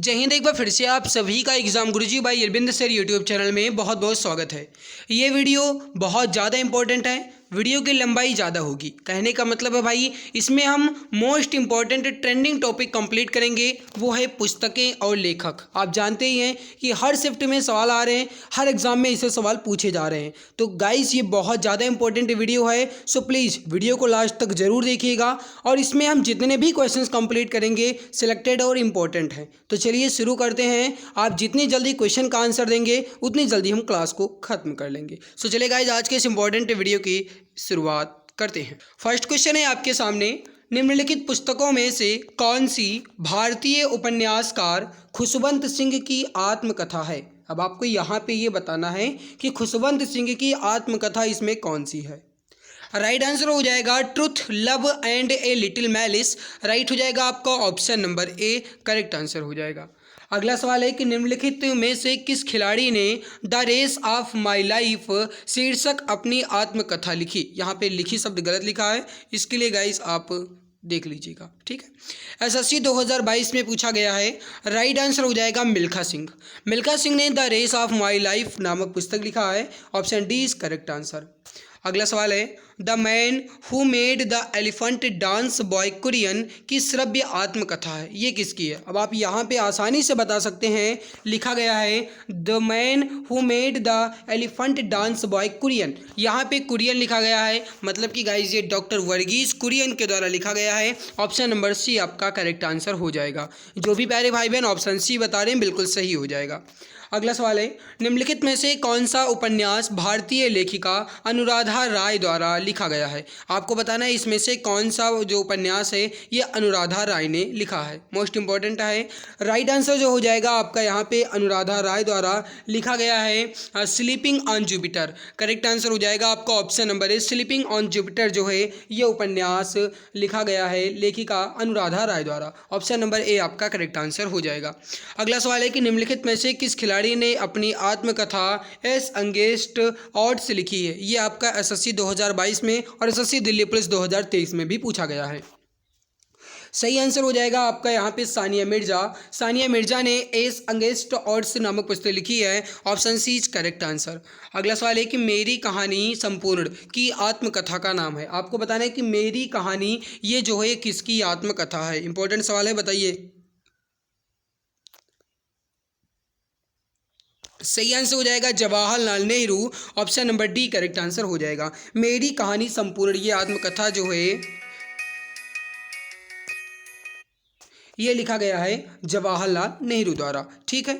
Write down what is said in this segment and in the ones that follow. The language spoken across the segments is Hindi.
जय हिंद। एक बार फिर से आप सभी का एग्जाम गुरुजी भाई अरविंद सर यूट्यूब चैनल में बहुत बहुत स्वागत है। ये वीडियो बहुत ज़्यादा इंपॉर्टेंट है। वीडियो की लंबाई ज़्यादा होगी, कहने का मतलब है भाई इसमें हम most important trending topic complete करेंगे, वो है पुस्तकें और लेखक। आप जानते ही हैं कि हर शिफ्ट में सवाल आ रहे हैं, हर एग्जाम में इसे सवाल पूछे जा रहे हैं। तो गाइस ये बहुत ज़्यादा इंपॉर्टेंट वीडियो है, सो प्लीज़ वीडियो को लास्ट तक ज़रूर देखिएगा। और इसमें हम जितने भी क्वेश्चंस कंप्लीट करेंगे सिलेक्टेड और इम्पोर्टेंट हैं। तो चलिए शुरू करते हैं। आप जितनी जल्दी क्वेश्चन का आंसर देंगे उतनी जल्दी हम क्लास को ख़त्म कर लेंगे। सो चलिए गाइस आज के इस इंपॉर्टेंट वीडियो की शुरुआत करते हैं। फर्स्ट क्वेश्चन है आपके सामने, निम्नलिखित पुस्तकों में से कौन सी भारतीय उपन्यासकार खुशवंत सिंह की आत्मकथा है। अब आपको यहाँ पे ये बताना है कि खुशवंत सिंह की आत्मकथा इसमें कौन सी है। राइट आंसर हो जाएगा truth love and a little malice. Right हो जाएगा आपका option number A, correct answer हो जाएगा। अगला सवाल है कि निम्नलिखित में से किस खिलाड़ी ने the race of my life शीर्षक अपनी आत्मकथा लिखी। यहाँ पे लिखी शब्द गलत लिखा है, इसके लिए गाइस आप देख लीजिएगा, ठीक है। एसएससी 2022 में पूछा गया है। राइट आंसर हो जाएगा मिल्खा सिंह। मिल्खा सिंह ने the race of my life नामक पुस्तक लिखा है, option D is correct answer. अगला सवाल है the man who made the elephant dance by Kurien की श्रव्य आत्मकथा है, ये किसकी है। अब आप यहाँ पे आसानी से बता सकते हैं, लिखा गया है the man who made the elephant dance by Kurien. यहाँ पे कुरियन लिखा गया है, मतलब कि गाइस ये डॉक्टर वर्गीस कुरियन के द्वारा लिखा गया है। ऑप्शन नंबर सी आपका करेक्ट आंसर हो जाएगा। जो भी प्यारे भाई बहन ऑप्शन सी बता रहे हैं बिल्कुल सही हो जाएगा। अगला सवाल है निम्नलिखित में से कौन सा उपन्यास भारतीय लेखिका अनुराधा राय द्वारा लिखा गया है। आपको बताना है इसमें से कौन सा जो उपन्यास है ये अनुराधा राय ने लिखा है, मोस्ट इंपॉर्टेंट है। राइट आंसर जो हो जाएगा आपका यहाँ पे अनुराधा राय द्वारा लिखा गया है sleeping on Jupiter. Correct answer हो जाएगा आपका option number A, sleeping on Jupiter जो है ये उपन्यास लिखा गया है लेखिका अनुराधा राय द्वारा। ऑप्शन नंबर ए आपका करेक्ट आंसर हो जाएगा। अगला सवाल है कि निम्नलिखित में से किस खिलाड़ी ने अपनी आत्मकथा एस अगेंस्ट ऑड्स लिखी है। ये आपका एसएससी 2022 में और एसएससी दिल्ली पुलिस 2023 में भी पूछा गया है। सही आंसर हो जाएगा आपका यहाँ पे सानिया मिर्जा। सानिया मिर्जा ने एस अगेंस्ट ऑड्स नामक पुस्तक लिखी है, option C is correct answer. अगला सवाल है कि मेरी कहानी संपूर्ण की आत्मकथा का नाम है। आपको बताना है कि मेरी कहानी ये जो है किसकी आत्मकथा है, इंपॉर्टेंट सवाल है, बताइए। सही आंसर हो जाएगा Jawaharlal Nehru, option number D correct answer हो जाएगा। मेरी कहानी संपूर्ण ये आत्मकथा जो है ये लिखा गया है जवाहरलाल नेहरू द्वारा, ठीक है।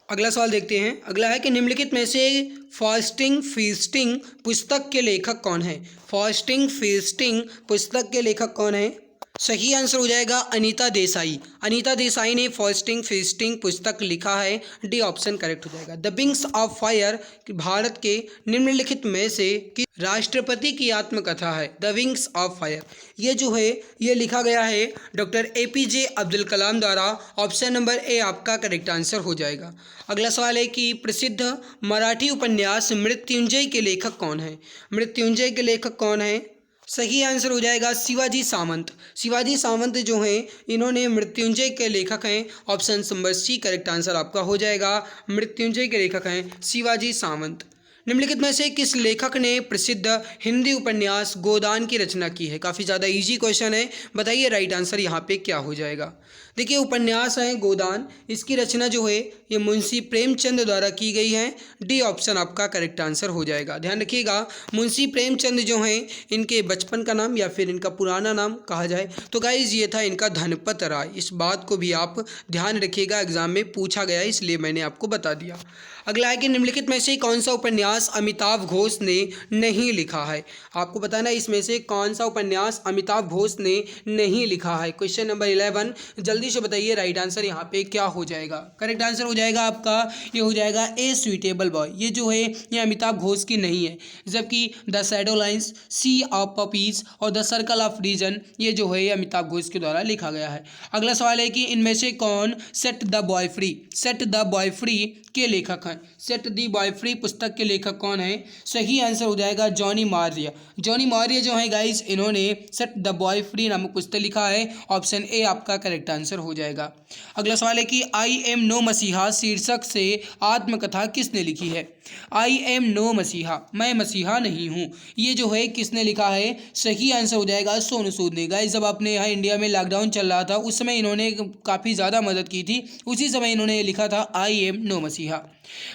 अगला सवाल देखते हैं। अगला है कि निम्नलिखित में से फास्टिंग फीस्टिंग पुस्तक के लेखक कौन है। फास्टिंग फीस्टिंग पुस्तक के लेखक कौन है। सही आंसर हो जाएगा अनीता देसाई। अनीता देसाई ने फास्टिंग फीस्टिंग पुस्तक लिखा है, डी ऑप्शन करेक्ट हो जाएगा। The wings of fire Bharat के निम्नलिखित में से कि राष्ट्रपति की आत्मकथा है। द विंग्स ऑफ फायर ये जो है ये लिखा गया है डॉक्टर एपीजे अब्दुल कलाम द्वारा। ऑप्शन नंबर ए आपका करेक्ट आंसर हो जाएगा। अगला सवाल है कि प्रसिद्ध मराठी उपन्यास मृत्युंजय के लेखक कौन है। मृत्युंजय के लेखक कौन है। सही आंसर हो जाएगा शिवाजी सावंत। शिवाजी सावंत जो हैं इन्होंने मृत्युंजय के लेखक हैं, option number C correct answer आपका हो जाएगा। मृत्युंजय के लेखक हैं शिवाजी सावंत। निम्नलिखित में से किस लेखक ने प्रसिद्ध हिंदी उपन्यास गोदान की रचना की है। काफ़ी ज़्यादा इजी क्वेश्चन है, बताइए राइट आंसर यहाँ पे क्या हो जाएगा। देखिए उपन्यास है गोदान, इसकी रचना जो है ये मुंशी प्रेमचंद द्वारा की गई है, डी ऑप्शन आपका करेक्ट आंसर हो जाएगा। ध्यान रखिएगा मुंशी प्रेमचंद जो हैं इनके बचपन का नाम या फिर इनका पुराना नाम कहा जाए तो गाइज ये था इनका धनपत राय। इस बात को भी आप ध्यान रखिएगा, एग्जाम में पूछा गया है इसलिए मैंने आपको बता दिया। अगला है कि निम्नलिखित में से कौन सा उपन्यास अमिताभ घोष ने नहीं लिखा है। आपको बताना है इसमें से कौन सा उपन्यास अमिताभ घोष ने नहीं लिखा है। क्वेश्चन नंबर 11 जल्दी से बताइए राइट आंसर यहाँ पे क्या हो जाएगा। करेक्ट आंसर हो जाएगा आपका ये हो जाएगा ए स्वीटेबल बॉय। ये जो है ये अमिताभ घोष की नहीं है, जबकि the shadow lines, sea of poppies और द सर्कल ऑफ रीजन ये जो है ये अमिताभ घोष के द्वारा लिखा गया है। अगला सवाल है कि इनमें से कौन set the boy free, set the boy free के लेखक हैं। सेट द बॉय फ्री पुस्तक के लेखक कौन है। सही आंसर हो जाएगा जॉनी मौर्य। जॉनी मौर्य जो है गाइस इन्होंने सेट द बॉय फ्री नामक पुस्तक लिखा है, ऑप्शन ए आपका करेक्ट आंसर हो जाएगा। अगला सवाल है कि आई एम नो मसीहा शीर्षक से आत्मकथा किसने लिखी है। आई एम नो मसीहा, मैं मसीहा नहीं हूँ, ये जो है किसने लिखा है। सही आंसर हो जाएगा सोनू सूद ने। गाइस जब अपने यहाँ इंडिया में लॉकडाउन चल रहा था उस समय इन्होंने काफ़ी ज़्यादा मदद की थी, उसी समय इन्होंने लिखा था आई एम नो मसीहा।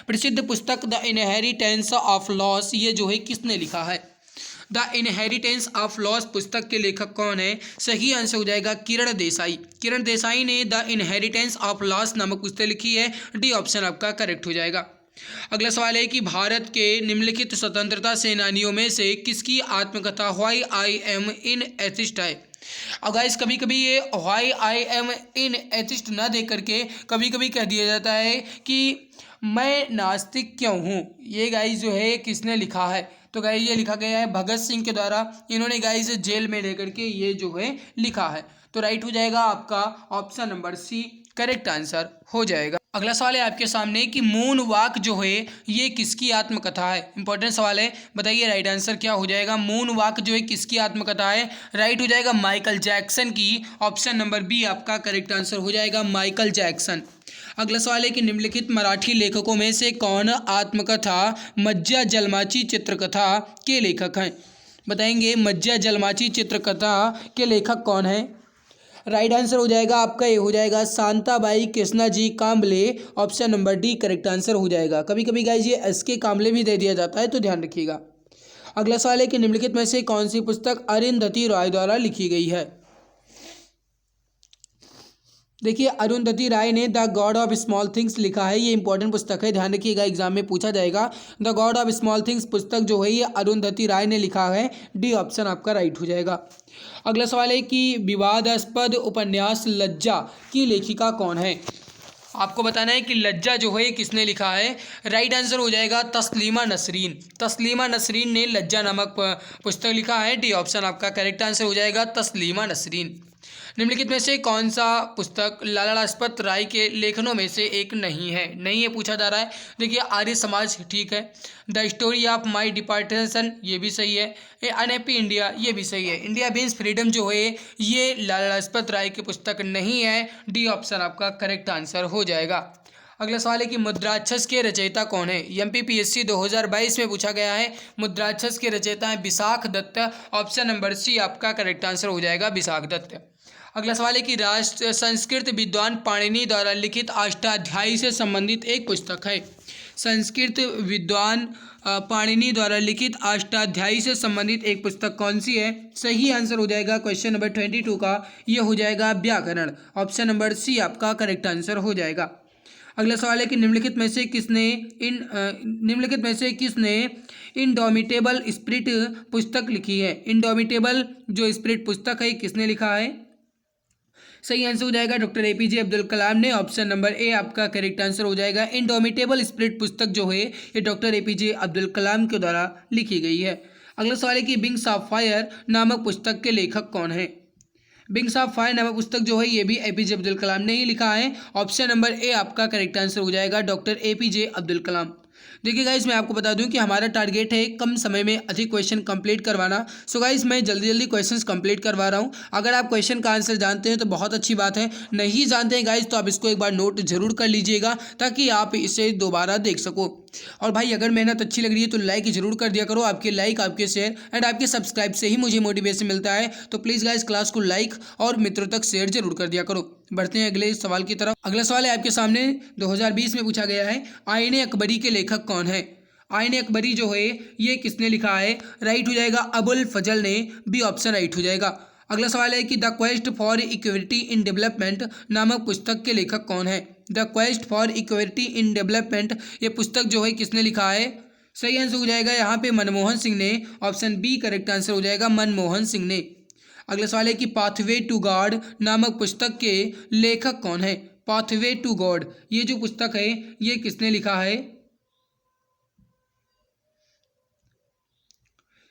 प्रसिद्ध पुस्तक द इनहेरिटेंस ऑफ लॉस, ये जो है किसने लिखा है। द इनहेरिटेंस ऑफ लॉस पुस्तक के लेखक कौन है। सही आंसर हो जाएगा किरण देसाई। किरण देसाई ने द इनहेरिटेंस ऑफ लॉस नामक पुस्तक लिखी है। डी ऑप्शन आपका करेक्ट हो जाएगा। अगला सवाल है कि भारत के निम्नलिखित स्वतंत्रता सेनानियों में से किसकी आत्मकथा why I M in atheist है। और गाइस कभी कभी ये why I M in atheist ना देख करके कभी कभी कह दिया जाता है कि मैं नास्तिक क्यों हूँ। ये गाइस जो है किसने लिखा है, तो गाइस ये लिखा गया है भगत सिंह के द्वारा। इन्होंने गाइस जेल में लेकर के ये जो है लिखा है। तो राइट हो जाएगा आपका option number C, correct answer हो जाएगा। अगला सवाल है आपके सामने कि मून वॉक जो है ये किसकी आत्मकथा है। इंपॉर्टेंट सवाल है, बताइए राइट आंसर क्या हो जाएगा। मून वॉक जो है किसकी आत्मकथा है। राइट हो जाएगा माइकल जैक्सन की। ऑप्शन नंबर बी आपका करेक्ट आंसर हो जाएगा, माइकल जैक्सन। अगला सवाल है कि निम्नलिखित मराठी लेखकों में से कौन आत्मकथा मज्जा जलमाची चित्रकथा के लेखक हैं। बताएंगे मज्जा जलमाची चित्रकथा के लेखक कौन है। राइट आंसर हो जाएगा आपका ये हो जाएगा Shantabai Krishna ji Kamble. Option number D correct answer हो जाएगा। कभी कभी गाइस ये एस के काम्बले भी दे दिया जाता है, तो ध्यान रखिएगा। अगला सवाल है कि निम्नलिखित में से कौन सी पुस्तक अरुंधति रॉय द्वारा लिखी गई है। देखिए अरुंधति राय ने the God of small things लिखा है। ये इंपॉर्टेंट पुस्तक है, ध्यान रखिएगा, एग्जाम में पूछा जाएगा। The God of small things पुस्तक जो है ये अरुंधति राय ने लिखा है। डी ऑप्शन आपका राइट हो जाएगा। अगला सवाल है कि विवादास्पद उपन्यास लज्जा की लेखिका कौन है। आपको बताना है कि लज्जा जो है किसने लिखा है। राइट आंसर हो जाएगा तस्लीमा नसरीन। तस्लीमा नसरीन ने लज्जा नामक पुस्तक लिखा है। डी ऑप्शन आपका करेक्ट आंसर हो जाएगा तस्लीमा नसरीन। निम्नलिखित में से कौन सा पुस्तक लाला लाजपत राय के लेखनों में से एक नहीं है। नहीं ये पूछा जा रहा है। देखिए आर्य समाज ठीक है, द स्टोरी ऑफ माई डिपार्टेशन ये भी सही है, ए अनहैप्पी इंडिया ये भी सही है। इंडिया मीन्स फ्रीडम जो है ये लाला लाजपत राय की पुस्तक नहीं है। डी ऑप्शन आपका करेक्ट आंसर हो जाएगा। अगला सवाल है कि मुद्राक्षस के रचयिता कौन है। एमपीपीएससी 2022 में पूछा गया है। मुद्राक्षस के रचयिता है Vishakha Datta. Option number C आपका करेक्ट आंसर हो जाएगा, विशाख दत्त। अगला सवाल है कि राष्ट्र संस्कृत विद्वान पाणिनि द्वारा लिखित अष्टाध्यायी से संबंधित एक पुस्तक है। संस्कृत विद्वान पाणिनि द्वारा लिखित अष्टाध्यायी से संबंधित एक पुस्तक कौन सी है। सही आंसर हो जाएगा क्वेश्चन नंबर 22 का, ये हो जाएगा व्याकरण। ऑप्शन नंबर सी आपका करेक्ट आंसर हो जाएगा। अगला सवाल है कि निम्नलिखित में से किसने इंडोमिटेबल स्पिरिट पुस्तक लिखी है। इंडोमिटेबल जो स्पिरिट पुस्तक है किसने लिखा है। सही आंसर हो जाएगा डॉक्टर एपीजे अब्दुल कलाम ने। ऑप्शन नंबर ए आपका करेक्ट आंसर हो जाएगा। इंडोमिटेबल स्पिरिट पुस्तक जो है ये डॉक्टर एपीजे अब्दुल कलाम के द्वारा लिखी गई है। अगला सवाल है कि विंग्स ऑफ फायर नामक पुस्तक के लेखक कौन है। विंग्स ऑफ फायर नामक पुस्तक जो है ये भी एपीजे अब्दुल कलाम ने ही लिखा है। ऑप्शन नंबर ए आपका करेक्ट आंसर हो जाएगा, डॉक्टर एपीजे अब्दुल कलाम। देखिए गाइस मैं आपको बता दूं कि हमारा टारगेट है कम समय में अधिक क्वेश्चन कंप्लीट करवाना। सो गाइस मैं जल्दी जल्दी क्वेश्चंस कंप्लीट करवा रहा हूं। अगर आप क्वेश्चन का आंसर जानते हैं तो बहुत अच्छी बात है, नहीं जानते हैं गाइस तो आप इसको एक बार नोट जरूर कर लीजिएगा ताकि आप इसे दोबारा देख सको। और भाई अगर मेहनत अच्छी लग रही है तो लाइक जरूर कर दिया करो। आपके लाइक, आपके शेयर एंड आपके सब्सक्राइब से ही मुझे मोटिवेशन मिलता है। तो प्लीज़ गाइस क्लास को लाइक और मित्रों तक शेयर जरूर कर दिया करो। बढ़ते हैं अगले सवाल की तरफ। अगला सवाल है आपके सामने 2020 में पूछा गया है, आईने अकबरी के लेखक कौन है। आईने अकबरी जो है ये किसने लिखा है। राइट हो जाएगा अबुल फजल ने। बी ऑप्शन राइट हो जाएगा। अगला सवाल है कि the quest for equality in development नामक पुस्तक के लेखक कौन है। The quest for equality in development ये पुस्तक जो है किसने लिखा है। सही आंसर हो जाएगा यहाँ पे मनमोहन सिंह ने। ऑप्शन बी करेक्ट आंसर हो जाएगा, मनमोहन सिंह ने। अगला सवाल है कि पाथवे टू गॉड नामक पुस्तक के लेखक कौन है। पाथवे टू गॉड ये जो पुस्तक है ये किसने लिखा है।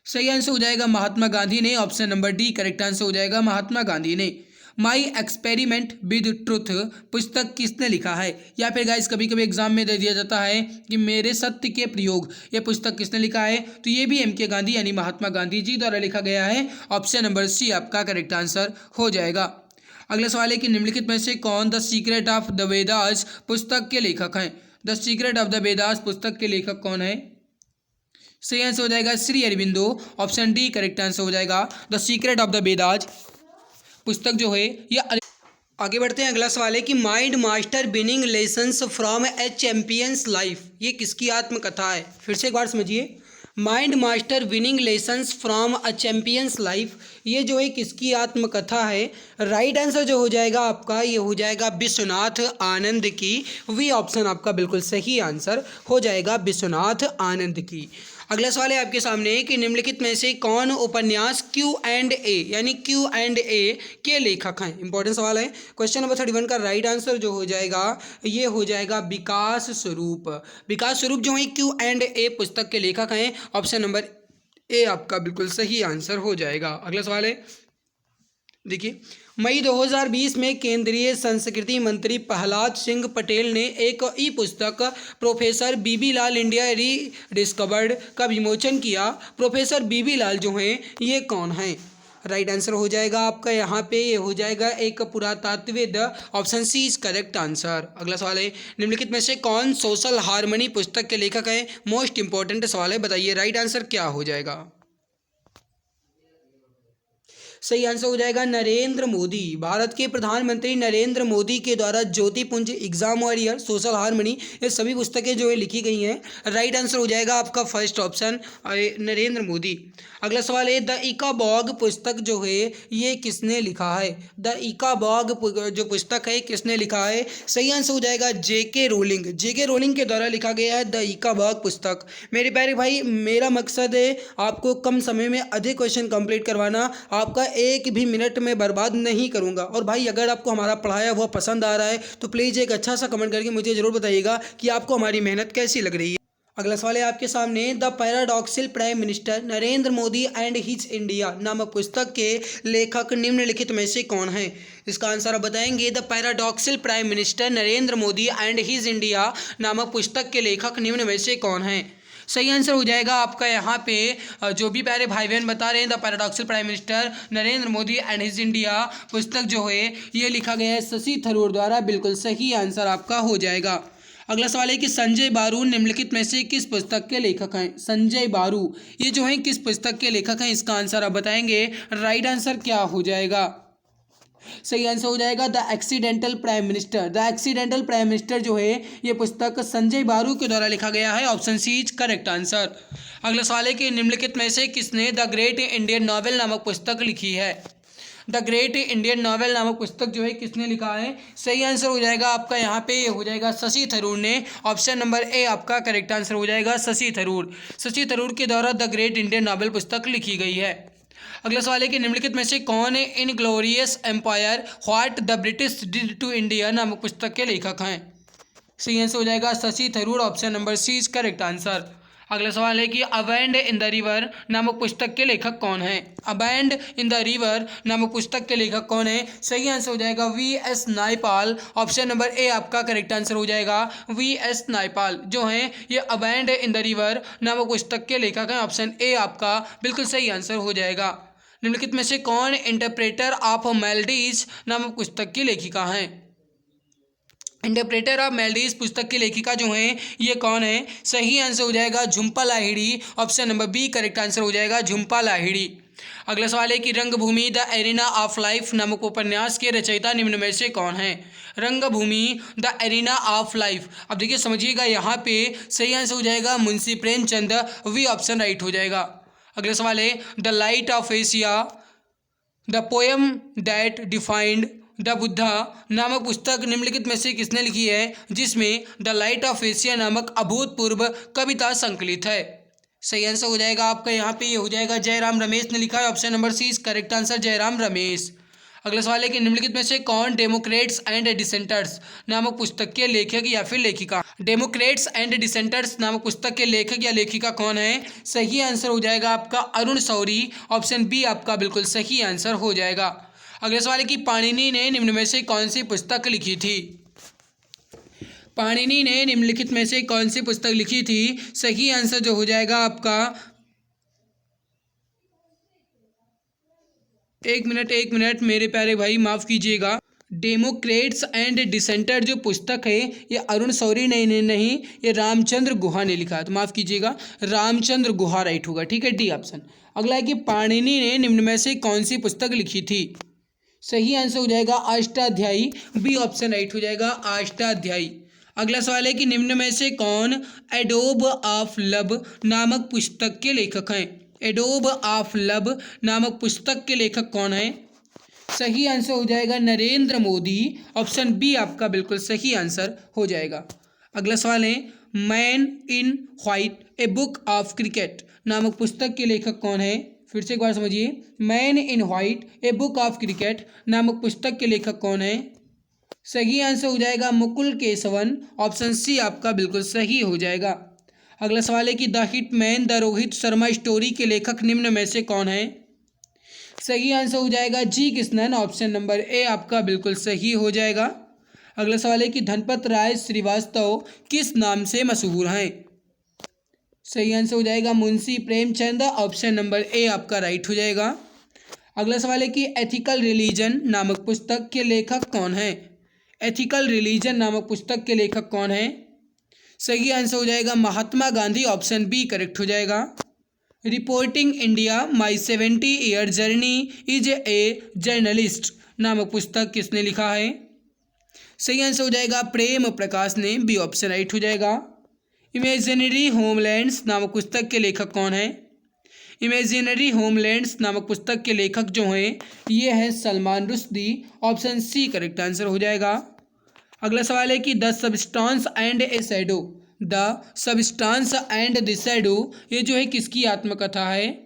सही आंसर हो जाएगा महात्मा गांधी ने। Option number D correct answer हो जाएगा, महात्मा गांधी ने। माई एक्सपेरिमेंट विद ट्रुथ पुस्तक किसने लिखा है। या फिर गाइस कभी कभी एग्जाम में दे दिया जाता है कि मेरे सत्य के प्रयोग, ये पुस्तक किसने लिखा है। तो ये भी एम.के. गांधी यानी महात्मा गांधी जी द्वारा लिखा गया है। ऑप्शन नंबर सी आपका करेक्ट आंसर हो जाएगा। अगला सवाल है कि निम्नलिखित में से कौन the secret of the Vedas पुस्तक के लेखक हैं? The secret of the Vedas पुस्तक के लेखक कौन है? सही आंसर हो जाएगा Shri Aurobindo. Option D correct answer हो जाएगा। The secret of the Vedas पुस्तक जो है यह। आगे बढ़ते हैं। अगला सवाल है कि mind master winning lessons from A champions life, ये किसकी आत्मकथा है? फिर से एक बार समझिए। Mind master winning lessons from a champions life, ये जो है किसकी आत्मकथा है? राइट आंसर जो हो जाएगा आपका ये हो जाएगा विश्वनाथ आनंद की। वी ऑप्शन आपका बिल्कुल सही आंसर हो जाएगा विश्वनाथ आनंद की। अगला सवाल है आपके सामने कि निम्नलिखित में से कौन उपन्यास Q&A यानी Q&A के लेखक हैं? इंपॉर्टेंट सवाल है। क्वेश्चन नंबर 31 का राइट आंसर जो हो जाएगा ये हो जाएगा विकास स्वरूप। विकास स्वरूप जो है Q&A पुस्तक के लेखक हैं। ऑप्शन नंबर ए आपका बिल्कुल सही आंसर हो जाएगा। अगला सवाल है, देखिए, मई 2020 में केंद्रीय संस्कृति मंत्री प्रहलाद सिंह पटेल ने एक ई पुस्तक प्रोफेसर बीबी लाल इंडिया री डिस्कवर्ड का विमोचन किया। प्रोफेसर बीबी लाल जो हैं ये कौन हैं? राइट आंसर हो जाएगा आपका यहाँ पे ये हो जाएगा एक पुरातत्वविद। Option C is correct answer. अगला सवाल है, निम्नलिखित में से कौन सोशल हार्मनी पुस्तक के लेखक हैं? मोस्ट इंपॉर्टेंट सवाल है, बताइए राइट आंसर क्या हो जाएगा? सही आंसर हो जाएगा नरेंद्र मोदी। भारत के प्रधानमंत्री नरेंद्र मोदी के द्वारा ज्योतिपुंज, एग्जाम वॉरियर, सोशल हार्मनी ये सभी पुस्तकें जो है लिखी गई हैं। राइट आंसर हो जाएगा आपका फर्स्ट ऑप्शन नरेंद्र मोदी। अगला सवाल है, द इकाबॉग पुस्तक जो है ये किसने लिखा है? द इकाबॉग जो पुस्तक है किसने लिखा है? सही आंसर हो जाएगा जेके रोलिंग। जेके रोलिंग के द्वारा लिखा गया है द इकाबॉग पुस्तक। मेरे प्यारे भाई, मेरा मकसद है आपको कम समय में अधिक क्वेश्चन कंप्लीट करवाना। आपका एक भी मिनट में बर्बाद नहीं करूंगा। और भाई अगर आपको हमारा पढ़ाया हुआ पसंद आ रहा है तो प्लीज़ एक अच्छा सा कमेंट करके मुझे ज़रूर बताइएगा कि आपको हमारी मेहनत कैसी लग रही है। अगला सवाल है आपके सामने, the paradoxical prime minister Narendra Modi and his India नामक पुस्तक के लेखक निम्नलिखित में से कौन है? इसका आंसर आप बताएंगे। The paradoxical prime minister Narendra Modi and his India नामक पुस्तक के लेखक निम्न में से कौन है? सही आंसर हो जाएगा आपका यहाँ पे जो भी प्यारे भाई बहन बता रहे हैं the paradoxical prime minister Narendra Modi and his India पुस्तक जो है ये लिखा गया है शशि थरूर द्वारा। बिल्कुल सही आंसर आपका हो जाएगा। अगला सवाल है कि संजय बारू निम्नलिखित में से किस पुस्तक के लेखक हैं? संजय बारू ये जो है किस पुस्तक के लेखक हैं? इसका आंसर आप बताएंगे। राइट आंसर क्या हो जाएगा? सही आंसर हो जाएगा the accidental prime minister. The accidental prime minister जो है ये पुस्तक संजय बारू के द्वारा लिखा गया है। Option C is correct answer. अगला सवाल है कि निम्नलिखित में से किसने द ग्रेट इंडियन नॉवेल नामक पुस्तक लिखी है? द ग्रेट इंडियन नॉवेल नामक पुस्तक जो है किसने लिखा है? सही आंसर हो जाएगा आपका यहाँ पे ये हो जाएगा शशि थरूर ने। ऑप्शन नंबर ए आपका करेक्ट आंसर हो जाएगा शशि थरूर। शशि थरूर के द्वारा द ग्रेट इंडियन नॉवेल पुस्तक लिखी गई है। अगला सवाल है कि निम्नलिखित में से कौन है inglorious empire what the British did to India नामक पुस्तक के लेखक हैं? सही आंसर हो जाएगा Shashi Tharoor. Option number C is correct answer. अगला सवाल है कि अबैंड इन द रिवर नामक पुस्तक के लेखक कौन है? अबैंड इन द रिवर नामक पुस्तक के लेखक कौन है? सही आंसर हो जाएगा V.S. नायपाल। ऑप्शन नंबर ए आपका करेक्ट आंसर हो जाएगा V.S. नायपाल जो हैं ये अबैंड इन द रिवर नामक पुस्तक के लेखक हैं। ऑप्शन ए आपका बिल्कुल सही आंसर हो जाएगा। निम्नलिखित में से कौन इंटरप्रेटर ऑफ मेलडीज नामक पुस्तक की लेखिका हैं? इंटरप्रेटर ऑफ मेलडीज पुस्तक की लेखिका जो हैं ये कौन है? सही आंसर हो जाएगा Jhumpa Lahiri. Option number B correct answer हो जाएगा झुम्पा लाहिड़ी। अगला सवाल है कि रंगभूमि द एरिना ऑफ लाइफ नामक उपन्यास के रचयिता निम्न में से कौन है? रंगभूमि द एरिना ऑफ लाइफ। अब देखिए समझिएगा यहाँ पे सही आंसर हो जाएगा Munshi Premchand. B option right हो जाएगा। अगला सवाल है the light of Asia the poem that defined the Buddha नामक पुस्तक निम्नलिखित में से किसने लिखी है? जिसमें द लाइट ऑफ एशिया नामक अभूतपूर्व कविता संकलित है। सही आंसर हो जाएगा आपका यहाँ पे ये हो जाएगा जयराम रमेश ने लिखा है। Option number C is correct answer Jairam Ramesh. अगला सवाल है कि निम्नलिखित में से कौन डेमोक्रेट्स एंड डिसेंटर्स नामक पुस्तक के लेखक या फिर लेखिका? डेमोक्रेट्स एंड डिसेंटर्स नामक पुस्तक के लेखक या लेखिका कौन है? सही आंसर हो जाएगा आपका अरुण शौरी। ऑप्शन बी आपका बिल्कुल सही आंसर हो जाएगा। अगला सवाल है कि पाणिनि ने निम्न में से कौन सी पुस्तक लिखी थी? पाणिनि ने निम्नलिखित में से कौन सी पुस्तक लिखी थी? सही आंसर जो हो जाएगा आपका एक मिनट मेरे प्यारे भाई, माफ़ कीजिएगा। डेमोक्रेट्स एंड डिसेंटर जो पुस्तक है ये अरुण शौरी नहीं, ये रामचंद्र गुहा ने लिखा है, तो माफ़ कीजिएगा, रामचंद्र गुहा राइट होगा। ठीक है, डी ऑप्शन। अगला है कि पाणिनि ने निम्न में से कौन सी पुस्तक लिखी थी? सही आंसर हो जाएगा अष्टाध्यायी, बी ऑप्शन राइट हो जाएगा, अष्टाध्यायी। अगला सवाल है कि निम्न में से कौन एडोब ऑफ लव नामक पुस्तक के लेखक हैं? एडोब ऑफ लव नामक पुस्तक के लेखक कौन है? सही आंसर हो जाएगा नरेंद्र मोदी, ऑप्शन बी आपका बिल्कुल सही आंसर हो जाएगा। अगला सवाल है man in white a book of cricket नामक पुस्तक के लेखक कौन है? फिर से एक बार समझिए, man in white a book of cricket नामक पुस्तक के लेखक कौन है? सही आंसर हो जाएगा मुकुल केशवन, ऑप्शन सी आपका बिल्कुल सही हो जाएगा। अगला सवाल है कि the hitman the Rohit Sharma story के लेखक निम्न में से कौन है? सही आंसर हो जाएगा जी कृष्णन, ऑप्शन नंबर ए आपका बिल्कुल सही हो जाएगा। अगला सवाल है कि धनपत राय श्रीवास्तव किस नाम से मशहूर हैं? सही आंसर हो जाएगा मुंशी प्रेमचंद, ऑप्शन नंबर ए आपका राइट हो जाएगा। अगला सवाल है कि एथिकल रिलीजन नामक पुस्तक के लेखक कौन है? एथिकल रिलीजन नामक पुस्तक के लेखक कौन है? सही आंसर हो जाएगा Mahatma Gandhi, option B correct हो जाएगा। Reporting India my 70 year journey is a journalist नामक पुस्तक किसने लिखा है? सही आंसर हो जाएगा प्रेम प्रकाश ने, बी ऑप्शन राइट हो जाएगा। इमेजिनरी होमलैंड्स नामक पुस्तक के लेखक कौन है? इमेजिनरी होमलैंड्स नामक पुस्तक के लेखक जो हैं ये हैं Salman Rushdie, option C correct answer हो जाएगा। अगला सवाल है कि the substance and a shadow, the substance and the shadow ये जो है किसकी आत्मकथा है?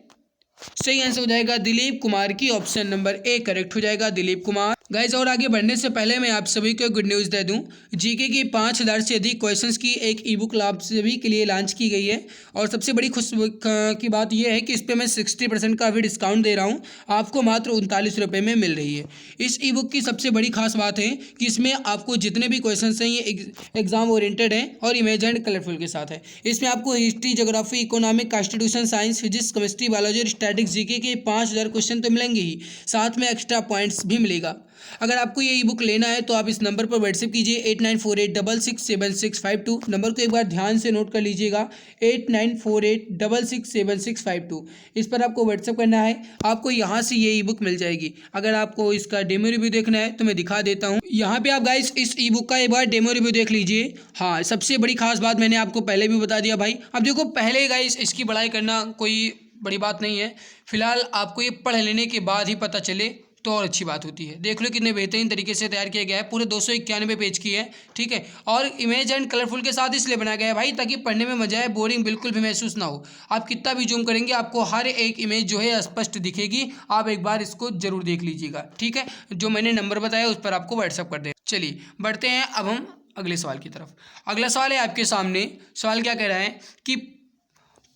सही आंसर हो जाएगा दिलीप कुमार की, ऑप्शन नंबर ए करेक्ट हो जाएगा, दिलीप कुमार। गाइज और आगे बढ़ने से पहले मैं आप सभी को गुड न्यूज़ दे दूं, जीके की 5000 से अधिक क्वेश्चंस की एक ई बुक आप सभी के लिए लॉन्च की गई है। और सबसे बड़ी खुश की बात यह है कि इस पर मैं 60% का भी डिस्काउंट दे रहा हूं, आपको मात्र 39 रुपये में मिल रही है। इस ई बुक की सबसे बड़ी खास बात है कि इसमें आपको जितने भी क्वेश्चन हैं ये एग्जाम ओरिएंटेड हैं और इमेज एंड कलरफुल के साथ है। इसमें आपको history, geography, economic, constitution, science, physics, chemistry, biology और स्टैटिक्स जीके के 5000 क्वेश्चन तो मिलेंगे ही, साथ में एक्स्ट्रा पॉइंट्स भी मिलेगा। अगर आपको ये ई बुक लेना है तो आप इस नंबर पर व्हाट्सएप कीजिए 8948667652। नंबर को एक बार ध्यान से नोट कर लीजिएगा 8948667652। इस पर आपको व्हाट्सएप करना है, आपको यहाँ से ये ई बुक मिल जाएगी। अगर आपको इसका डेमो रिव्यू देखना है तो मैं दिखा देता हूँ। यहाँ पे आप गाइस इस ई बुक का एक बार डेमो रिव्यू देख लीजिए। हाँ, सबसे बड़ी खास बात मैंने आपको पहले भी बता दिया भाई। अब देखो, पहले गाइस इसकी पढ़ाई करना कोई बड़ी बात नहीं है, फिलहाल आपको ये पढ़ लेने के बाद ही पता चले तो और अच्छी बात होती है। देख लो कितने बेहतरीन तरीके से तैयार किया गया है, पूरे 291 पेज की है, ठीक है। और इमेज एंड कलरफुल के साथ इसलिए बनाया गया है भाई ताकि पढ़ने में मजा आए, बोरिंग बिल्कुल भी महसूस ना हो। आप कितना भी जूम करेंगे आपको हर एक इमेज जो है स्पष्ट दिखेगी। आप एक बार इसको जरूर देख लीजिएगा, ठीक है। जो मैंने नंबर बताया उस पर आपको व्हाट्सअप कर दें। चलिए बढ़ते हैं अब हम अगले सवाल की तरफ। अगला सवाल है आपके सामने। सवाल क्या कह रहा है कि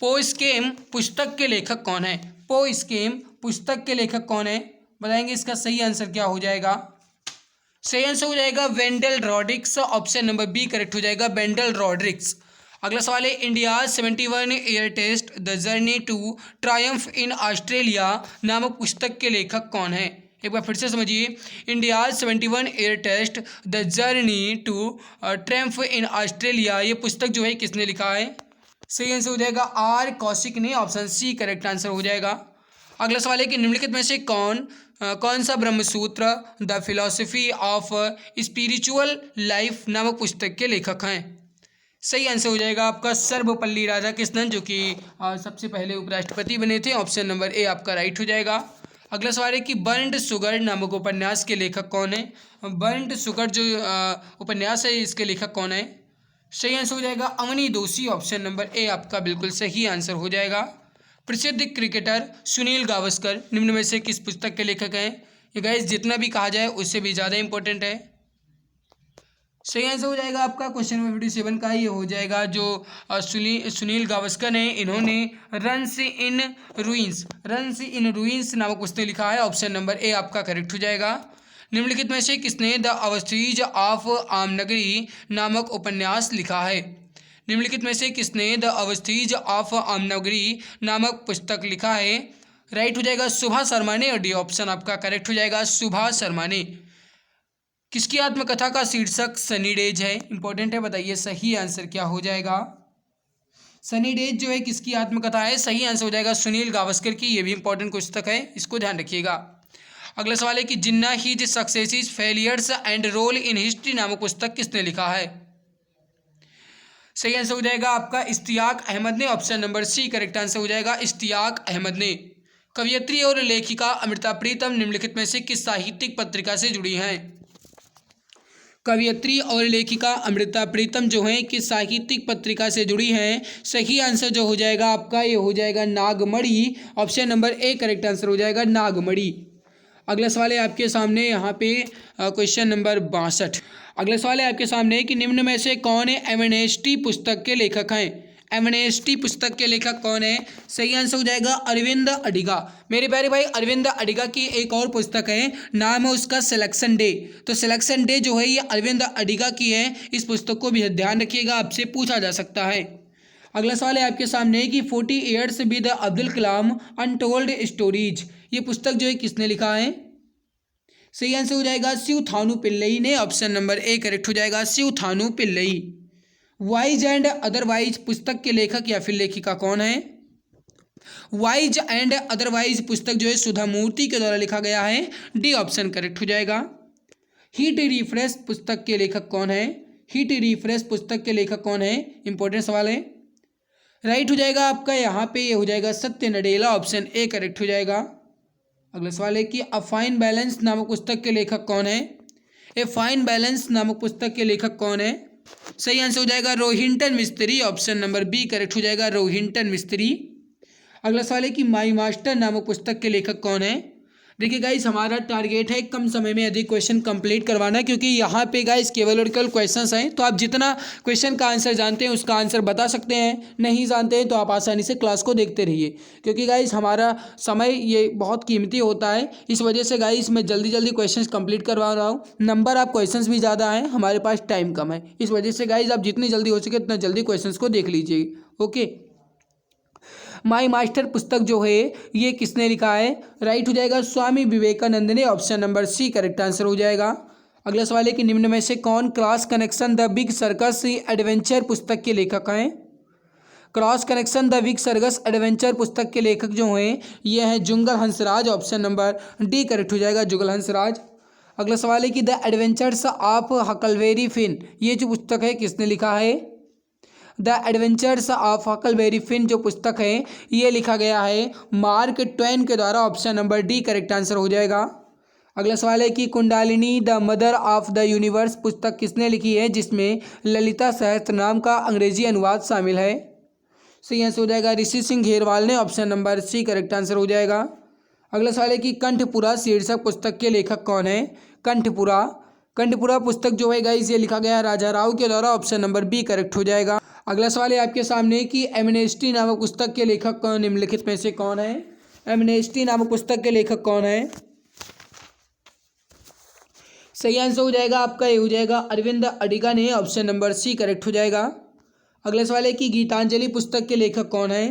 पोएस्केम पुस्तक के लेखक कौन है? पोएस्केम पुस्तक के लेखक कौन है बताएंगे? इसका सही आंसर क्या हो जाएगा? सही आंसर हो जाएगा Wendell Rodricks, option number B correct हो जाएगा, वेंडल रॉड्रिक्स। अगला सवाल है India 71 year test the journey to triumph in Australia नामक पुस्तक के लेखक कौन है? एक बार फिर से समझिए, India 71 year test the journey to triumph in Australia ये पुस्तक जो है किसने लिखा है? सही आंसर हो जाएगा आर कौशिक ने, ऑप्शन सी करेक्ट आंसर हो जाएगा। अगला सवाल है कि निम्नलिखित में से कौन सा Brahmasutra the philosophy of spiritual life नामक पुस्तक के लेखक हैं? सही आंसर हो जाएगा आपका सर्वपल्ली राधाकृष्णन, जो कि सबसे पहले उपराष्ट्रपति बने थे, ऑप्शन नंबर ए आपका राइट हो जाएगा। अगला सवाल है कि बर्न्ड शुगर नामक उपन्यास के लेखक कौन है? बर्न्ड शुगर जो उपन्यास है इसके लेखक कौन है? सही आंसर हो जाएगा अवनी दोषी, ऑप्शन नंबर ए आपका बिल्कुल सही आंसर हो जाएगा। प्रसिद्ध क्रिकेटर सुनील गावस्कर निम्न में से किस पुस्तक के लेखक हैं? ये गाइस जितना भी कहा जाए उससे भी ज़्यादा इंपॉर्टेंट है। सही आंसर हो जाएगा आपका क्वेश्चन नंबर 57 का ये हो जाएगा। जो सुनील गावस्कर हैं इन्होंने रन्स इन रूइंस नामक पुस्तक लिखा है, ऑप्शन नंबर ए आपका करेक्ट हो जाएगा। निम्नलिखित में से किसने द अवस्थीज ऑफ आमनगरी नामक उपन्यास लिखा है? निम्नलिखित में से किसने द अवस्थीज ऑफ आमनगरी नामक पुस्तक लिखा है? राइट हो जाएगा सुभा शर्मा ने, और डी ऑप्शन आपका करेक्ट हो जाएगा सुभा शर्मा ने। किसकी आत्मकथा का शीर्षक सनी डेज है? इंपॉर्टेंट है, बताइए सही आंसर क्या हो जाएगा। सनी डेज जो है किसकी आत्मकथा है? सही आंसर हो जाएगा सुनील गावस्कर की। ये भी इंपॉर्टेंट पुस्तक है, इसको ध्यान रखिएगा। अगला सवाल है कि Jinnah his successes failures and role in history नामक पुस्तक किसने लिखा है? सही आंसर हो जाएगा आपका इश्तियाक अहमद ने, option number C correct answer हो जाएगा इश्तियाक अहमद ने। कवयित्री और लेखिका अमृता प्रीतम निम्नलिखित में से किस साहित्यिक पत्रिका से जुड़ी हैं? कवयित्री और लेखिका अमृता प्रीतम जो हैं किस साहित्यिक पत्रिका से जुड़ी हैं? सही आंसर जो हो जाएगा आपका ये हो जाएगा Nagamani, option number A correct answer हो जाएगा नागमणि। अगला सवाल है आपके सामने यहाँ पे क्वेश्चन नंबर 62। अगला सवाल है आपके सामने कि निम्न में से कौन है एमनेस्टी पुस्तक के लेखक हैं? एमनेस्टी पुस्तक के लेखक कौन है? सही आंसर हो जाएगा अरविंद अडिगा। मेरे प्यारे भाई अरविंद अडिगा की एक और पुस्तक है, नाम है उसका सिलेक्शन डे। तो सिलेक्शन डे जो है ये अरविंद अडिगा की है। इस पुस्तक को भी ध्यान रखिएगा, आपसे पूछा जा सकता है। अगला सवाल है आपके सामने कि 40 years with Abdul Kalam untold stories, ये पुस्तक जो है किसने लिखा है? सही आंसर हो जाएगा शिव थानु पिल्लई ने, ऑप्शन नंबर ए करेक्ट हो जाएगा Shiv Thanu Pillai. Wise and otherwise पुस्तक के लेखक या फिर लेखिका कौन है? वाइज एंड अदरवाइज पुस्तक जो है सुधा मूर्ति के द्वारा लिखा गया है, डी ऑप्शन करेक्ट हो जाएगा। हीट रिफ्रेश पुस्तक के लेखक कौन है? हीट रिफ्रेश पुस्तक के लेखक कौन है? इंपॉर्टेंट सवाल है। राइट हो जाएगा आपका यहाँ पे ये हो जाएगा सत्य नडेला, ऑप्शन ए करेक्ट हो जाएगा। अगला सवाल है कि अ फाइन बैलेंस नामक पुस्तक के लेखक कौन है? ए फाइन बैलेंस नामक पुस्तक के लेखक कौन है? सही आंसर हो जाएगा Rohinton Mistry, option number B correct हो जाएगा रोहिंटन मिस्त्री। अगला सवाल है कि माई मास्टर नामक पुस्तक के लेखक कौन है? देखिए गाइस हमारा टारगेट है कम समय में अधिक क्वेश्चन कंप्लीट करवाना, क्योंकि यहाँ पे गाइस केवल और केवल क्वेश्चंस हैं। तो आप जितना क्वेश्चन का आंसर जानते हैं उसका आंसर बता सकते हैं, नहीं जानते हैं तो आप आसानी से क्लास को देखते रहिए, क्योंकि गाइस हमारा समय ये बहुत कीमती होता है। इस वजह से गाइस मैं जल्दी जल्दी क्वेश्चन कंप्लीट करवा रहा हूँ। नंबर आप क्वेश्चन भी ज़्यादा हैं, हमारे पास टाइम कम है, इस वजह से गाइस आप जितनी जल्दी हो सके उतना जल्दी क्वेश्चन को देख लीजिए। ओके, माई मास्टर पुस्तक जो है ये किसने लिखा है? राइट हो जाएगा स्वामी विवेकानंद ने, option number C correct answer हो जाएगा। अगला सवाल है कि निम्न में से कौन cross connection the big circus adventure पुस्तक के लेखक हैं? Cross connection the big circus adventure पुस्तक के लेखक जो हैं ये हैं Jugal Hansraj, option number D correct हो जाएगा जुगल हंसराज। अगला सवाल है कि the adventures of Huckleberry Finn, ये जो पुस्तक है किसने लिखा है? The adventures of Huckleberry Finn जो पुस्तक है ये लिखा गया है मार्क ट्वेन के द्वारा, option number D correct answer हो जाएगा। अगला सवाल है कि Kundalini the mother of the universe पुस्तक किसने लिखी है, जिसमें ललिता सहस्त्रनाम का अंग्रेजी अनुवाद शामिल है? सही आंसर हो जाएगा ऋषि सिंह घेरवाल ने, option number C correct answer हो जाएगा। अगला सवाल है कि कंठपुरा शीर्षक पुस्तक के लेखक कौन है? कंठपुरा, कंठपुरा पुस्तक जो है गाइस ये लिखा गया है राजा राव के द्वारा, ऑप्शन नंबर बी करेक्ट हो जाएगा। अगला सवाल है आपके सामने कि एमनेस्टी नामक पुस्तक के लेखक कौन, निम्नलिखित में से कौन है? एमनेस्टी नामक पुस्तक के लेखक कौन है? सही आंसर हो जाएगा आपका ये हो जाएगा अरविंद अडिगा ने, ऑप्शन नंबर सी करेक्ट हो जाएगा। अगला सवाल है कि गीतांजलि पुस्तक के लेखक कौन है?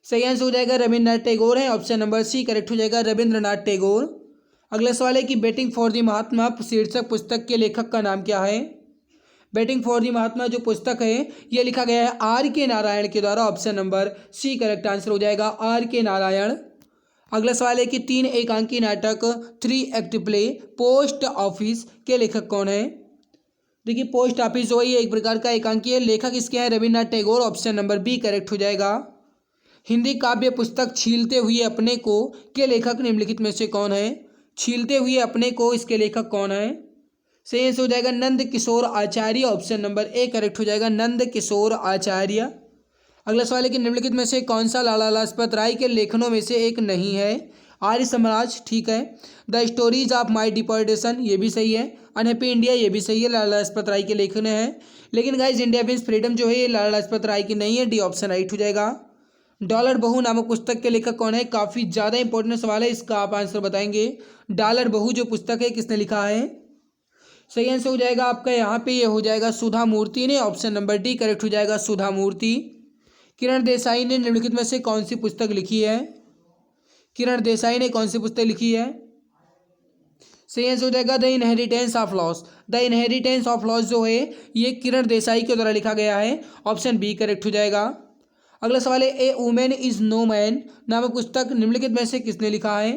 सही आंसर हो जाएगा रविन्द्रनाथ टैगोर है, ऑप्शन नंबर सी करेक्ट हो जाएगा रविंद्रनाथ टैगोर। अगला सवाल है कि बेटिंग फॉर द महात्मा शीर्षक पुस्तक के लेखक का नाम क्या है? बेटिंग फॉर द महात्मा जो पुस्तक है ये लिखा गया है आर के नारायण के द्वारा, option number C correct answer हो जाएगा आर के नारायण। अगला सवाल है कि 3 एकांकी नाटक 3 एक्ट प्ले पोस्ट ऑफिस के लेखक कौन है? देखिए पोस्ट ऑफिस जो है ये एक प्रकार का एकांकी है, लेखक इसके हैं Rabindranath Tagore, option number B correct हो जाएगा। हिंदी काव्य पुस्तक छीलते हुए अपने को के लेखक निम्नलिखित में से कौन है? छीलते हुए अपने को इसके लेखक कौन है? सही आंसर हो जाएगा नंद किशोर आचार्य, ऑप्शन नंबर ए करेक्ट हो जाएगा नंद किशोर आचार्य। अगला सवाल है कि निम्नलिखित में से कौन सा लाला लाजपत राय के लेखनों में से एक नहीं है? आर्य समाज ठीक है, the stories of my deportation ये भी सही है, अनहैप्पी इंडिया ये भी सही है, लाला लाजपत राय के लेखन है। लेकिन गाइज इंडिया मीन्स फ्रीडम जो है ये लाला लाजपत राय की नहीं है, डी ऑप्शन राइट हो जाएगा। डॉलर बहू नामक पुस्तक के लेखक कौन है? काफ़ी ज़्यादा इंपॉर्टेंट सवाल है, इसका आप आंसर बताएंगे। डॉलर बहू जो पुस्तक है किसने लिखा है? सही आंसर हो जाएगा आपका यहाँ पे ये हो जाएगा सुधा मूर्ति ने, ऑप्शन नंबर डी करेक्ट हो जाएगा सुधा मूर्ति। किरण देसाई ने निम्नलिखित में से कौन सी पुस्तक लिखी है? किरण देसाई ने कौन सी पुस्तक लिखी है? सही आंसर हो जाएगा the inheritance of loss. The inheritance of loss जो है ये किरण देसाई के द्वारा लिखा गया है। ऑप्शन बी करेक्ट हो जाएगा। अगला सवाल है ए वुमेन इज नो मैन नामक पुस्तक निम्नलिखित में से किसने लिखा है?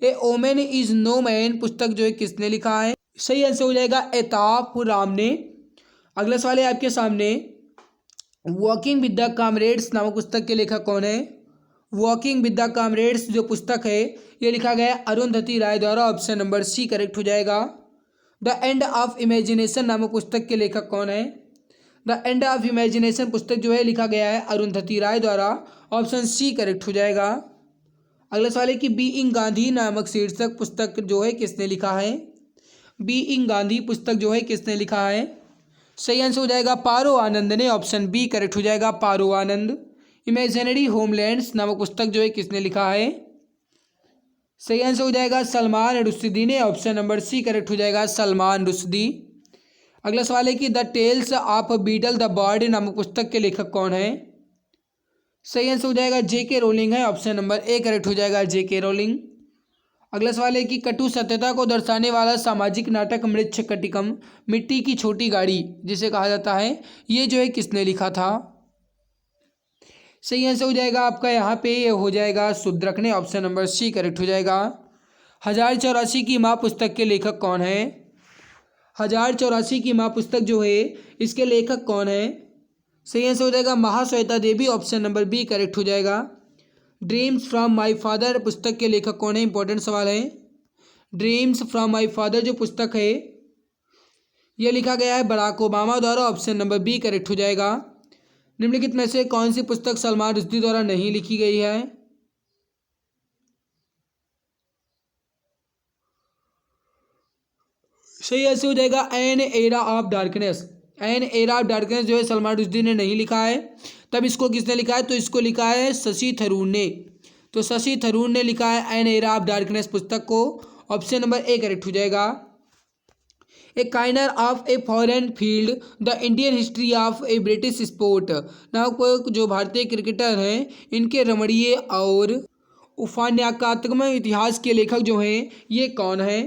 ए वुमेन इज नो मैन पुस्तक जो है किसने लिखा है? सही आंसर हो जाएगा एताप राम ने। अगला सवाल है आपके सामने वॉकिंग विद द कॉमरेड्स नामक पुस्तक के लेखक कौन है? वॉकिंग विद द कॉमरेड्स जो पुस्तक है ये लिखा गया है अरुंधति राय द्वारा। ऑप्शन नंबर सी करेक्ट हो जाएगा। द एंड ऑफ इमेजिनेशन नामक पुस्तक के लेखक कौन है? द एंड ऑफ इमेजिनेशन पुस्तक जो है लिखा गया है अरुंधति राय द्वारा। ऑप्शन सी करेक्ट हो जाएगा। अगला सवाल है कि बीइंग गांधी नामक शीर्षक पुस्तक जो है किसने लिखा है? बीइंग गांधी पुस्तक जो है किसने लिखा है? सही आंसर हो जाएगा पारो आनंद ने। ऑप्शन बी करेक्ट हो जाएगा पारो आनंद। इमेजिनरी होमलैंड्स नामक पुस्तक जो है किसने लिखा है? सही आंसर हो जाएगा सलमान रुश्दी ने। ऑप्शन नंबर सी करेक्ट हो जाएगा सलमान रुश्दी। अगला सवाल है कि the tales of Beedle the bird नामक पुस्तक के लेखक कौन है? सही आंसर हो जाएगा जेके रोलिंग है। ऑप्शन नंबर ए करेक्ट हो जाएगा जेके रोलिंग। अगला सवाल है कि कटु सत्यता को दर्शाने वाला सामाजिक नाटक मृच्छकटिकम मिट्टी की छोटी गाड़ी जिसे कहा जाता है ये जो है किसने लिखा था? सही आंसर हो जाएगा आपका यहाँ पे ये हो जाएगा शूद्रक ने। ऑप्शन नंबर सी करेक्ट हो जाएगा। 1084 की माँ पुस्तक के लेखक कौन है? 1084 की माँ पुस्तक जो है इसके लेखक कौन है? सही आंसर हो जाएगा Mahasweta Devi. Option number B correct हो जाएगा। ड्रीम्स फ्रॉम माई फादर पुस्तक के लेखक कौन है? इंपॉर्टेंट सवाल है। ड्रीम्स फ्रॉम माई फादर जो पुस्तक है ये लिखा गया है बराक ओबामा द्वारा। ऑप्शन नंबर बी करेक्ट हो जाएगा। निम्नलिखित में से कौन सी पुस्तक सलमान रुश्दी द्वारा नहीं लिखी गई है? सही आंसर हो जाएगा N era of darkness. N era of darkness जो है सलमान रुश्दी ने नहीं लिखा है। तब इसको किसने लिखा है? तो इसको लिखा है शशि थरूर ने। तो शशि थरूर ने लिखा है एन एरा ऑफ डार्कनेस पुस्तक को। ऑप्शन नंबर ए करेक्ट हो जाएगा। A corner of a foreign field the Indian history of a British sport नामक जो भारतीय क्रिकेटर हैं इनके रमणीय और उपन्यासात्मक इतिहास के लेखक जो हैं ये कौन है?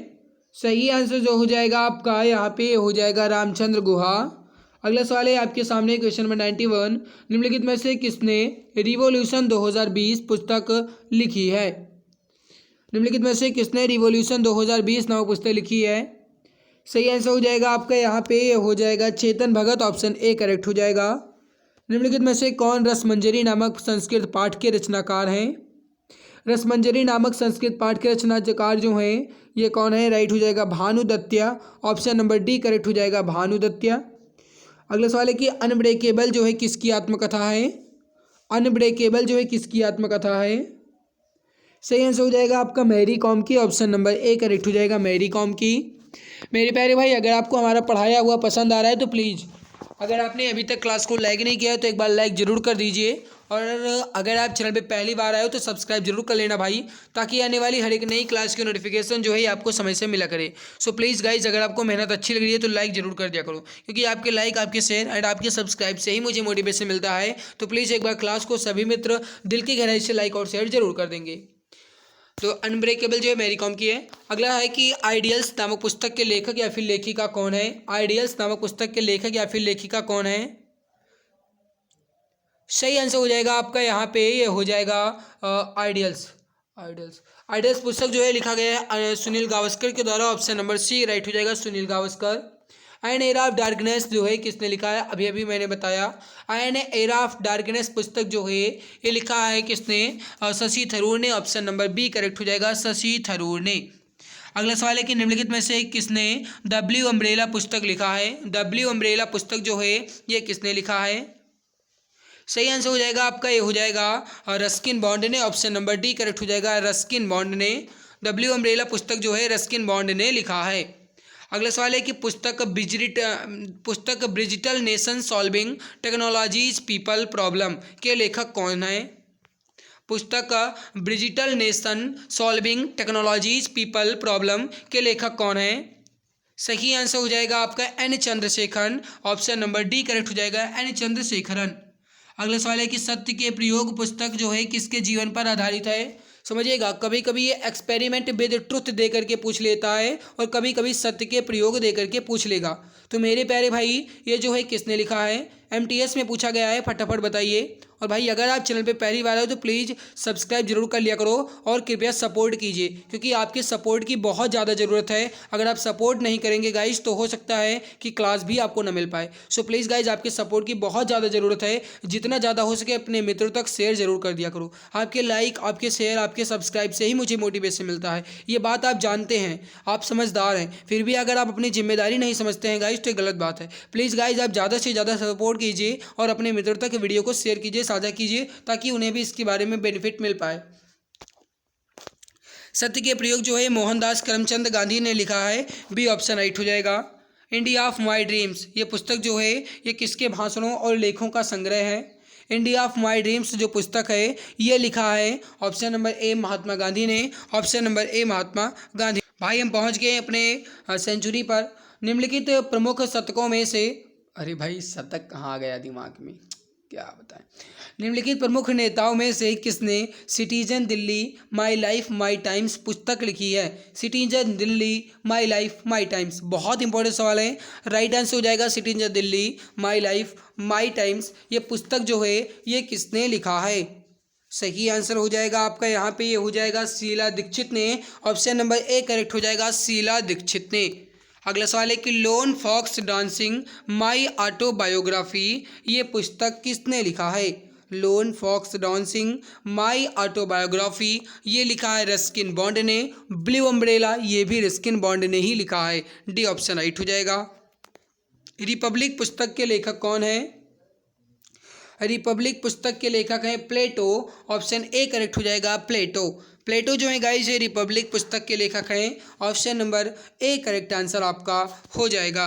सही आंसर जो हो जाएगा आपका यहाँ पे हो जाएगा रामचंद्र गुहा। अगला सवाल है आपके सामने क्वेश्चन नंबर 91 निम्नलिखित में से किसने रिवॉल्यूशन 2020 पुस्तक लिखी है? निम्नलिखित में से किसने रिवॉल्यूशन 2020 नामक पुस्तक लिखी है? सही आंसर हो जाएगा आपका यहाँ पे हो जाएगा Chetan Bhagat. Option A correct हो जाएगा। निम्नलिखित में से कौन रसमंजरी नामक संस्कृत पाठ के रचनाकार हैं? रसमंजरी नामक संस्कृत पाठ के रचनाकार जो हैं ये कौन है? राइट हो जाएगा भानुदत्या। ऑप्शन नंबर डी करेक्ट हो जाएगा भानुदत्या। अगला सवाल है कि अनब्रेकेबल जो है किसकी आत्मकथा है? अनब्रेकेबल जो है किसकी आत्मकथा है? सही आंसर हो जाएगा आपका मैरी कॉम की। ऑप्शन नंबर ए करेक्ट हो जाएगा मैरी कॉम की। मेरे प्यारे भाई अगर आपको हमारा पढ़ाया हुआ पसंद आ रहा है तो प्लीज़ अगर आपने अभी तक क्लास को लाइक नहीं किया है तो एक बार लाइक ज़रूर कर दीजिए। और अगर आप चैनल पे पहली बार आए हो तो सब्सक्राइब जरूर कर लेना भाई, ताकि आने वाली हर एक नई क्लास की नोटिफिकेशन जो है आपको समय से मिला करे। सो प्लीज़ गाइज अगर आपको मेहनत अच्छी लग रही है तो लाइक जरूर कर दिया करो, क्योंकि आपके लाइक, आपके शेयर एंड आपके सब्सक्राइब से ही मुझे मोटिवेशन मिलता है। तो प्लीज़ एक बार क्लास को सभी मित्र दिल की गहराई से लाइक और शेयर जरूर कर देंगे। तो अनब्रेकेबल जो है मैरी कॉम की है। अगला है कि आइडियल्स नामक पुस्तक के लेखक या फिर लेखिका कौन है? आइडियल्स नामक पुस्तक के लेखक या फिर लेखिका कौन है? सही आंसर हो जाएगा आपका यहाँ पे ये हो जाएगा आइडियल्स। आइडियल्स पुस्तक जो है लिखा गया है सुनील गावस्कर के द्वारा। ऑप्शन नंबर सी राइट हो जाएगा Sunil Gavaskar. N era of darkness जो है किसने लिखा है? अभी अभी मैंने बताया एन एरा ऑफ डार्कनेस पुस्तक जो है ये लिखा है किसने? शशि थरूर ने। ऑप्शन नंबर बी करेक्ट हो जाएगा शशि थरूर ने। अगला सवाल है कि निम्नलिखित में से किसने द ब्लू अम्ब्रेला पुस्तक लिखा है? द ब्लू अम्ब्रेला पुस्तक जो है ये किसने लिखा है? सही आंसर हो जाएगा आपका ये हो जाएगा रस्किन बॉन्ड ने। ऑप्शन नंबर डी करेक्ट हो जाएगा रस्किन बॉन्ड ने। द ब्लू अम्ब्रेला पुस्तक जो है रस्किन बॉन्ड ने लिखा है। अगला सवाल है कि पुस्तक Bridgital nation solving technology's people problem के लेखक कौन है? पुस्तक Bridgital nation solving technology's people problem के लेखक कौन है? सही आंसर हो जाएगा आपका N Chandrasekaran. Option number D correct हो जाएगा एन चंद्रशेखरन। अगला सवाल है कि सत्य के प्रयोग पुस्तक जो है किसके जीवन पर आधारित है? समझिएगा, कभी कभी ये एक्सपेरिमेंट विद ट्रुथ दे करके पूछ लेता है और कभी कभी सत्य के प्रयोग दे करके पूछ लेगा। तो मेरे प्यारे भाई ये जो है किसने लिखा है, एमटीएस में पूछा गया है, फटाफट बताइए। और भाई अगर आप चैनल पे पहली बार हो तो प्लीज़ सब्सक्राइब जरूर कर लिया करो और कृपया सपोर्ट कीजिए, क्योंकि आपके सपोर्ट की बहुत ज़्यादा ज़रूरत है। अगर आप सपोर्ट नहीं करेंगे गाइज तो हो सकता है कि क्लास भी आपको ना मिल पाए। सो प्लीज़ गाइज आपके सपोर्ट की बहुत ज़्यादा ज़रूरत है। जितना ज़्यादा हो सके अपने मित्रों तक शेयर जरूर कर दिया करो। आपके लाइक, आपके शेयर, आपके सब्सक्राइब से ही मुझे मोटिवेशन मिलता है। ये बात आप जानते हैं, आप समझदार हैं, फिर भी अगर आप अपनी जिम्मेदारी नहीं समझते हैं गाइज तो ये गलत बात है। प्लीज़ गाइज आप ज़्यादा से ज़्यादा सपोर्ट कीजिए और अपने मित्रों तक वीडियो को शेयर कीजिए, साझा कीजिए, ताकि उन्हें भी इसके बारे में बेनिफिट मिल पाए। सत्य के प्रयोग जो है मोहनदास करमचंद गांधी ने लिखा है, बी ऑप्शन राइट हो जाएगा। इंडिया ऑफ माई ड्रीम्स ये पुस्तक जो है ये किसके भाषणों और लेखों का संग्रह है। इंडिया ऑफ माई ड्रीम्स जो पुस्तक है ये लिखा है ऑप्शन नंबर ए महात्मा गांधी ने, ऑप्शन नंबर ए महात्मा गांधी। भाई हम पहुंच गए अपने सेंचुरी पर। निम्नलिखित प्रमुख शतकों में से, अरे भाई शतक कहाँ आ गया दिमाग में, क्या बताएं। निम्नलिखित प्रमुख नेताओं में से किसने citizen Delhi my life my times पुस्तक लिखी है। Citizen Delhi my life my times बहुत इंपॉर्टेंट सवाल है। राइट आंसर हो जाएगा citizen Delhi my life my times. ये पुस्तक जो है ये किसने लिखा है। सही आंसर हो जाएगा आपका यहाँ पे, ये हो जाएगा शीला दीक्षित ने। ऑप्शन नंबर ए करेक्ट हो जाएगा, शीला दीक्षित ने। अगला सवाल है कि lone fox dancing my autobiography ये पुस्तक किसने लिखा है। Lone fox dancing my autobiography ये लिखा है रस्किन बॉन्ड ने। ब्लू अम्ब्रेला ये भी रस्किन बॉन्ड ने ही लिखा है। डी ऑप्शन राइट हो जाएगा। रिपब्लिक पुस्तक के लेखक कौन है। रिपब्लिक पुस्तक के लेखक हैं प्लेटो। ऑप्शन ए करेक्ट हो जाएगा, प्लेटो। प्लेटो जो है गाइस ये रिपब्लिक पुस्तक के लेखक हैं। Option number A correct answer आपका हो जाएगा।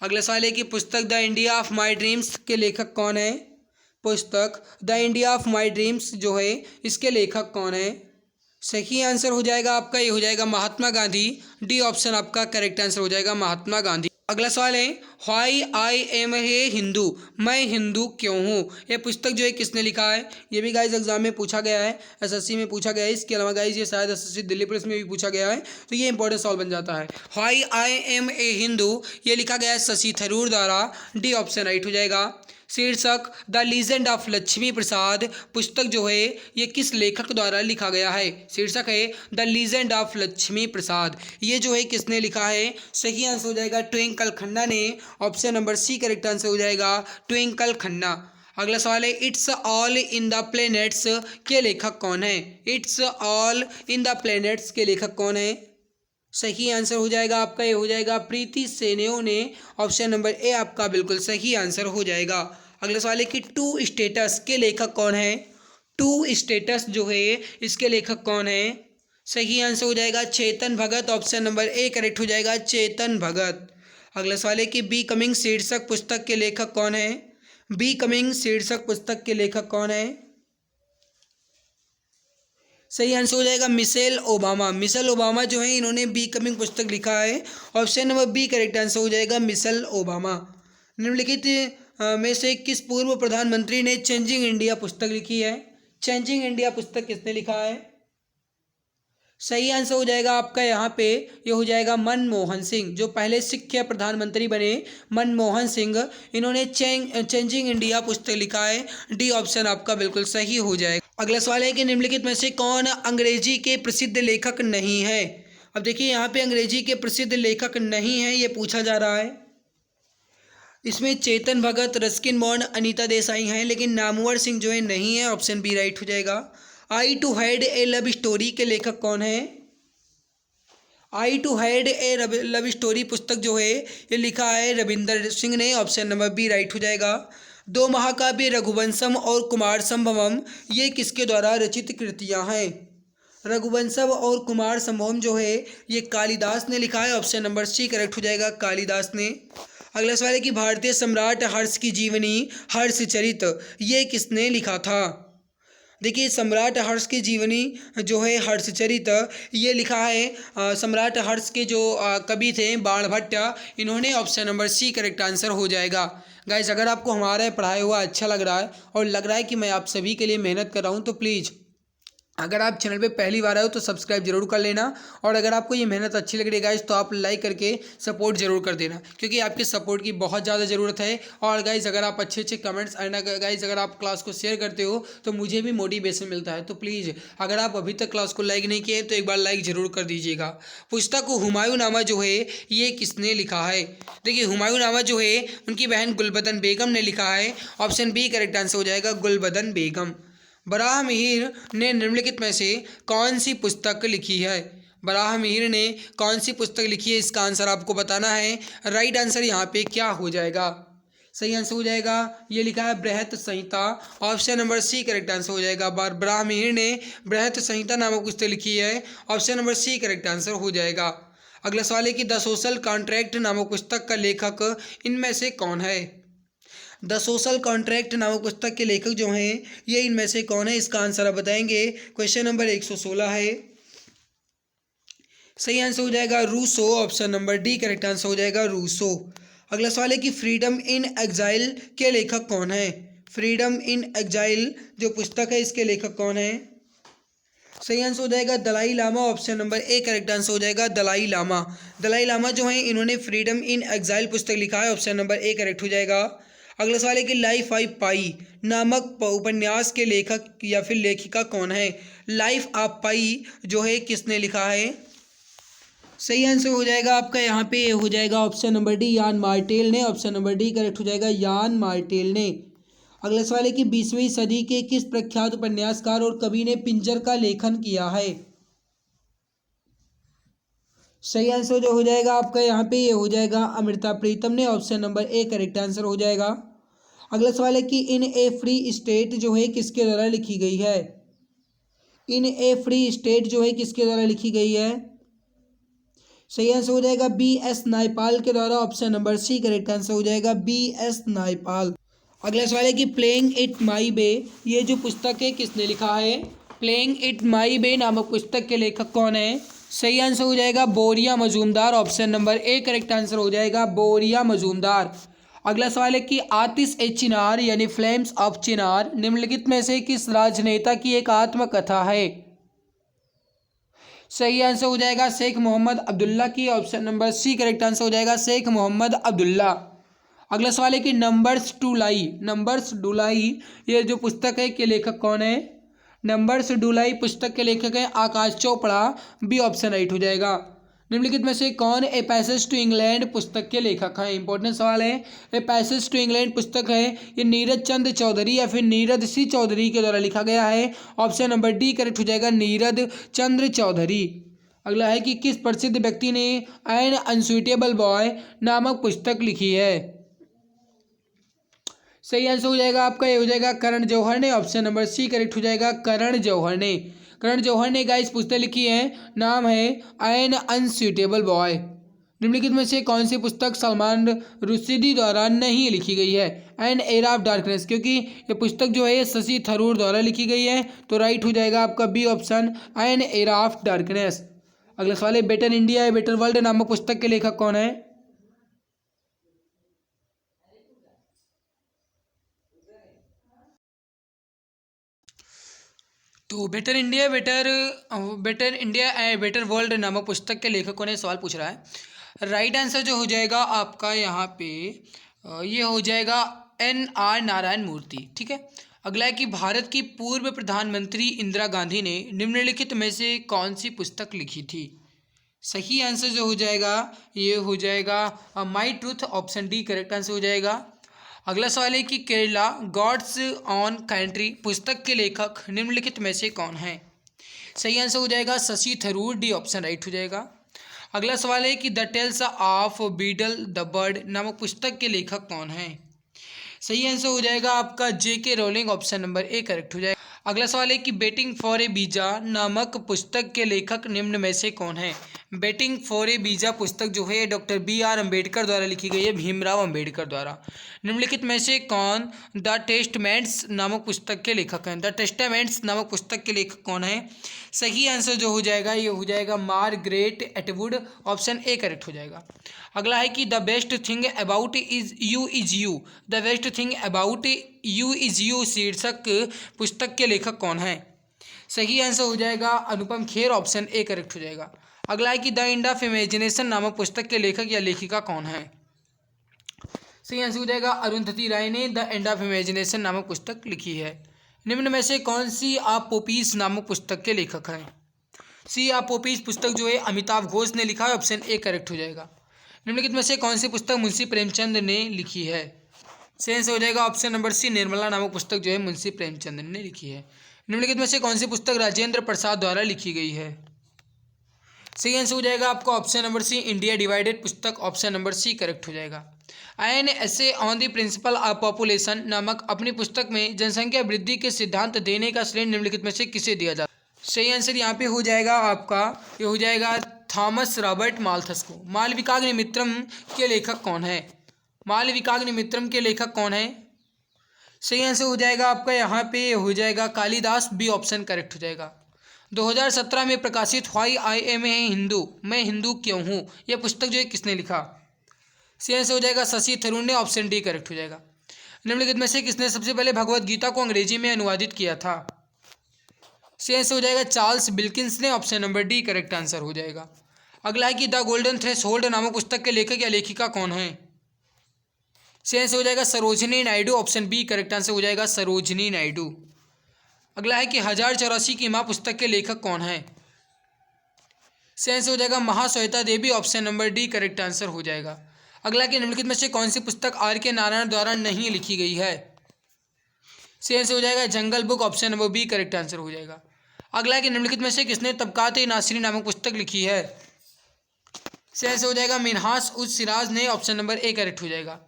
अगला सवाल है कि पुस्तक the India of my dreams के लेखक कौन है। पुस्तक the India of my dreams जो है इसके लेखक कौन है। सही आंसर हो जाएगा आपका, ये हो जाएगा महात्मा गांधी। डी ऑप्शन आपका करेक्ट आंसर हो जाएगा, महात्मा गांधी। अगला सवाल है why I am a Hindu मैं हिंदू क्यों हूँ ये पुस्तक जो है किसने लिखा है। ये भी गाइज एग्जाम में पूछा गया है, एसएससी में पूछा गया है। इसके अलावा गाइज ये शायद एसएससी दिल्ली पुलिस में भी पूछा गया है, तो ये इंपॉर्टेंट सवाल बन जाता है। Why I am a Hindu ये लिखा गया है शशि थरूर द्वारा। डी ऑप्शन राइट हो जाएगा। शीर्षक द लीजेंड ऑफ लक्ष्मी प्रसाद पुस्तक जो है ये किस लेखक द्वारा लिखा गया है। शीर्षक है द लीजेंड ऑफ लक्ष्मी प्रसाद, ये जो है किसने लिखा है। सही आंसर हो जाएगा ट्विंकल खन्ना ने। Option number C correct answer हो जाएगा, ट्विंकल खन्ना। अगला सवाल है it's all in the planets के लेखक कौन है। It's all in the planets के लेखक कौन है। सही आंसर हो जाएगा आपका, ये हो जाएगा प्रीति सेनेओ ने। ऑप्शन नंबर ए आपका बिल्कुल सही आंसर हो जाएगा। अगला सवाल है कि टू स्टेटस के लेखक कौन है। टू स्टेटस जो है इसके लेखक कौन है। सही आंसर हो जाएगा Chetan Bhagat. Option number A correct हो जाएगा, चेतन भगत। अगला सवाल है कि बी कमिंग शीर्षक पुस्तक के लेखक कौन है। बी कमिंग शीर्षक पुस्तक के लेखक कौन है। सही आंसर हो जाएगा मिशेल ओबामा। मिशेल ओबामा जो है इन्होंने बी कमिंग पुस्तक लिखा है। Option number B correct answer हो जाएगा, मिशेल ओबामा। निम्नलिखित में से किस पूर्व प्रधानमंत्री ने चेंजिंग इंडिया पुस्तक लिखी है। चेंजिंग इंडिया पुस्तक किसने लिखा है। सही आंसर हो जाएगा आपका यहाँ पे, ये हो जाएगा मनमोहन सिंह। जो पहले शिक्षा प्रधानमंत्री बने मनमोहन सिंह, इन्होंने चेंजिंग इंडिया पुस्तक लिखा है। डी ऑप्शन आपका बिल्कुल सही हो जाएगा। अगला सवाल है कि निम्नलिखित में से कौन अंग्रेजी के प्रसिद्ध लेखक नहीं है। अब देखिए यहाँ पे अंग्रेजी के प्रसिद्ध लेखक नहीं है ये पूछा जा रहा है। इसमें चेतन भगत, रस्किन बॉन्ड, अनीता देसाई हैं, लेकिन नामवर सिंह जो है नहीं है। ऑप्शन बी राइट हो जाएगा। I too had a love story के लेखक कौन है। I too had a love story पुस्तक जो है ये लिखा है रविंदर सिंह ने। ऑप्शन नंबर बी राइट हो जाएगा। दो महाकाव्य रघुवंशम और कुमार संभवम ये किसके द्वारा रचित कृतियां हैं। रघुवंशम और कुमार संभवम जो है ये कालिदास ने लिखा है। ऑप्शन नंबर सी करेक्ट हो जाएगा, कालिदास ने। अगला सवाल है कि भारतीय सम्राट हर्ष की जीवनी हर्षचरित ये किसने लिखा था। देखिए सम्राट हर्ष की जीवनी जो है हर्षचरित ये लिखा है सम्राट हर्ष के जो कवि थे बाणभट्ट, इन्होंने। Option number C correct answer हो जाएगा। गाइस अगर आपको हमारा पढ़ाया हुआ अच्छा लग रहा है और लग रहा है कि मैं आप सभी के लिए मेहनत कर रहा हूँ तो प्लीज़ अगर आप चैनल पे पहली बार आए हो तो सब्सक्राइब जरूर कर लेना, और अगर आपको ये मेहनत अच्छी लग रही है गाइज तो आप लाइक करके सपोर्ट जरूर कर देना, क्योंकि आपके सपोर्ट की बहुत ज़्यादा ज़रूरत है। और गाइज अगर आप अच्छे अच्छे कमेंट्स एंड गाइज अगर आप क्लास को शेयर करते हो तो मुझे भी मोटिवेशन मिलता है। तो प्लीज़ अगर आप अभी तक क्लास को लाइक नहीं किए तो एक बार लाइक जरूर कर दीजिएगा। पुस्तक हुमायूं नामा जो है ये किसने लिखा है? देखिए हुमायूं नामा जो है उनकी बहन गुलबदन बेगम ने लिखा है। ऑप्शन बी करेक्ट आंसर हो जाएगा, गुलबदन बेगम। बराह मीर ने निम्नलिखित में से कौन सी पुस्तक लिखी है? बराह मीर ने कौन सी पुस्तक लिखी है, इसका आंसर आपको बताना है। राइट आंसर यहाँ पे क्या हो जाएगा? सही आंसर हो जाएगा, ये लिखा है Brihat Samhita. Option number C correct answer हो जाएगा। बराह मीर ने बृहत संहिता नामक पुस्तक लिखी है। Option number C correct answer हो जाएगा। अगला सवाल है कि द सोशल कॉन्ट्रैक्ट नामक पुस्तक का लेखक इनमें से कौन है? द सोशल कॉन्ट्रैक्ट नामक पुस्तक के लेखक जो हैं ये इनमें से कौन है, इसका आंसर आप बताएंगे। क्वेश्चन नंबर 116 है। सही आंसर हो जाएगा Rousseau. Option number D correct answer हो जाएगा, रूसो। अगला सवाल है कि फ्रीडम इन एग्जाइल के लेखक कौन है? फ्रीडम इन एग्जाइल जो पुस्तक है इसके लेखक कौन है? सही आंसर हो जाएगा Dalai Lama. Option number A correct answer हो जाएगा, दलाई लामा। दलाई लामा जो है इन्होंने फ्रीडम इन एग्जाइल पुस्तक लिखा है। ऑप्शन नंबर ए करेक्ट हो जाएगा। अगला सवाल है कि लाइफ ऑफ पाई नामक उपन्यास के लेखक या फिर लेखिका कौन है? लाइफ ऑफ पाई जो है किसने लिखा है? सही आंसर हो जाएगा आपका यहाँ पे हो जाएगा ऑप्शन नंबर डी, यान मार्टेल ने। ऑप्शन नंबर डी करेक्ट हो जाएगा, यान मार्टेल ने। अगला सवाल है कि 20वीं सदी के किस प्रख्यात उपन्यासकार और कवि ने पिंजर का लेखन किया है? सही आंसर जो हो जाएगा आपका यहाँ पे ये हो जाएगा अमृता प्रीतम ने। Option number A correct answer हो जाएगा। अगला सवाल है कि इन ए फ्री स्टेट जो है किसके द्वारा लिखी गई है? इन ए फ्री स्टेट जो है किसके द्वारा लिखी गई है? सही आंसर हो जाएगा बी एस नायपाल के द्वारा। Option number C correct answer हो जाएगा, बी एस नायपाल। अगला सवाल है कि प्लेइंग इट माई बे ये जो पुस्तक है किसने लिखा है? प्लेइंग इट माई बे नामक पुस्तक के लेखक कौन है? सही आंसर हो जाएगा बोरिया Majumdar. Option number A correct answer हो जाएगा, बोरिया मजूमदार। अगला सवाल है कि आतिश ए चिनार यानी फ्लेम्स ऑफ चिनार निम्नलिखित में से किस राजनेता की एक आत्मकथा है? सही आंसर हो जाएगा शेख मोहम्मद अब्दुल्ला की। Option number C correct answer हो जाएगा, शेख मोहम्मद अब्दुल्ला। अगला सवाल है कि नंबर्स टू लाई ये जो पुस्तक है के लेखक कौन है? नंबर्स टू लाई पुस्तक के लेखक हैं आकाश चोपड़ा। बी ऑप्शन राइट हो जाएगा। निम्नलिखित में से कौन ए पैसेज टू इंग्लैंड पुस्तक के लेखक हैं? इंपॉर्टेंट सवाल है। ए पैसेज टू इंग्लैंड पुस्तक है ये नीरज चंद्र चौधरी या फिर नीरद सी चौधरी के द्वारा लिखा गया है। ऑप्शन नंबर डी करेक्ट हो जाएगा, नीरद चंद्र चौधरी। अगला है कि किस प्रसिद्ध व्यक्ति ने एन अनसुइटेबल बॉय नामक पुस्तक लिखी है? सही आंसर हो जाएगा आपका ये हो जाएगा करण जौहर ने। ऑप्शन नंबर सी करेक्ट हो जाएगा, करण जौहर ने। करण जौहर ने गाइस पुस्तक लिखी है, नाम है एन अनसुइटेबल बॉय। निम्नलिखित में से कौन सी पुस्तक सलमान रुश्दी द्वारा नहीं लिखी गई है? एन एरा ऑफ डार्कनेस, क्योंकि ये पुस्तक जो है शशि थरूर द्वारा लिखी गई है। तो राइट हो जाएगा आपका B option, an era of darkness. अगला सवाल है बेटर इंडिया बेटर वर्ल्ड नामक पुस्तक के लेखक कौन है? तो बेटर इंडिया बेटर वर्ल्ड नामक पुस्तक के लेखकों ने सवाल पूछ रहा है। राइट आंसर जो हो जाएगा आपका यहाँ पे ये हो जाएगा एन आर नारायण मूर्ति। ठीक है। अगला है कि भारत की पूर्व प्रधानमंत्री इंदिरा गांधी ने निम्नलिखित में से कौन सी पुस्तक लिखी थी? सही आंसर जो हो जाएगा ये हो जाएगा my truth. Option D correct answer हो जाएगा। अगला सवाल है कि केरला गॉड्स ऑन कंट्री पुस्तक के लेखक निम्नलिखित में से कौन है? सही आंसर हो जाएगा Shashi Tharoor. D option right हो जाएगा। अगला सवाल है कि the tales of Beedle the bird नामक पुस्तक के लेखक कौन है? सही आंसर हो जाएगा आपका JK. Rolling. Option number A correct हो जाएगा। अगला सवाल है कि बेटिंग फॉर ए वीजा नामक पुस्तक के लेखक निम्न में से कौन है? बेटिंग फॉर ए वीजा पुस्तक जो है डॉक्टर बी.आर. अम्बेडकर द्वारा लिखी गई है, भीमराव अम्बेडकर द्वारा। निम्नलिखित में से कौन द टेस्टामेंट्स नामक पुस्तक के लेखक हैं? द टेस्टामेंट्स नामक पुस्तक के लेखक कौन है? सही आंसर जो हो जाएगा ये हो जाएगा Margaret Atwood. Option A correct हो जाएगा। अगला है कि the best thing about is you the best thing about you is you शीर्षक पुस्तक के लेखक कौन है? सही आंसर हो जाएगा Anupam Kher, option A correct हो जाएगा। अगला है कि द एंड ऑफ इमेजिनेशन नामक पुस्तक के लेखक या लेखिका कौन है। सही आंसर हो जाएगा अरुंधति राय ने द एंड ऑफ इमेजिनेशन नामक पुस्तक लिखी है। निम्न में से कौन सी आप पोपीज नामक पुस्तक के लेखक हैं। सी आप पोपीज पुस्तक जो है अमिताभ घोष ने लिखा है, ऑप्शन ए करेक्ट हो जाएगा। निम्नलिखित में से कौन सी पुस्तक मुंशी प्रेमचंद ने लिखी है। सही आंसर हो जाएगा ऑप्शन नंबर सी निर्मला नामक पुस्तक जो है मुंशी प्रेमचंद ने लिखी है। निम्नलिखित में से कौन सी पुस्तक राजेंद्र प्रसाद द्वारा लिखी गई है। सही आंसर हो जाएगा आपका option number C India divided पुस्तक, ऑप्शन नंबर सी करेक्ट हो जाएगा। An essay on the principle of population नामक अपनी पुस्तक में जनसंख्या वृद्धि के सिद्धांत देने का श्रेय निम्नलिखित में से किसे दिया जाता है। सही आंसर यहाँ पे हो जाएगा आपका, ये हो जाएगा थॉमस रॉबर्ट माल्थस को। मालविकाग्निमित्रम के लेखक कौन है। मालविकाग्निमित्रम के लेखक कौन है। सही आंसर हो जाएगा आपका यहाँ पे हो जाएगा कालिदास, बी ऑप्शन करेक्ट हो जाएगा। 2017 में प्रकाशित why I am a Hindu, मैं हिंदू क्यों हूँ, यह पुस्तक जो है किसने लिखा। सही आंसर हो जाएगा शशि थरूर ने, ऑप्शन डी करेक्ट हो जाएगा। निम्नलिखित में से किसने सबसे पहले भगवत गीता को अंग्रेजी में अनुवादित किया था। सही आंसर हो जाएगा चार्ल्स विल्किंस ने, option number D correct answer हो जाएगा। अगला है कि द गोल्डन थ्रेशोल्ड नामक पुस्तक के लेखक या लेखिका कौन है। सही आंसर हो जाएगा Sarojini Naidu, option B correct answer हो जाएगा सरोजिनी नायडू। अगला है कि 1084 की माँ पुस्तक के लेखक कौन है। सही आंसर हो जाएगा Mahasweta Devi, option number D correct answer हो जाएगा। अगला कि निम्नलिखित में से कौन सी पुस्तक आर के नारायण द्वारा नहीं लिखी गई है। सही आंसर हो जाएगा jungle book, option number B correct answer हो जाएगा। अगला कि निम्नलिखित में से किसने तबकात-ए नासिरी नामक पुस्तक लिखी है। सही आंसर हो जाएगा मिन्हाज उस सिराज ने, ऑप्शन नंबर ए करेक्ट हो जाएगा।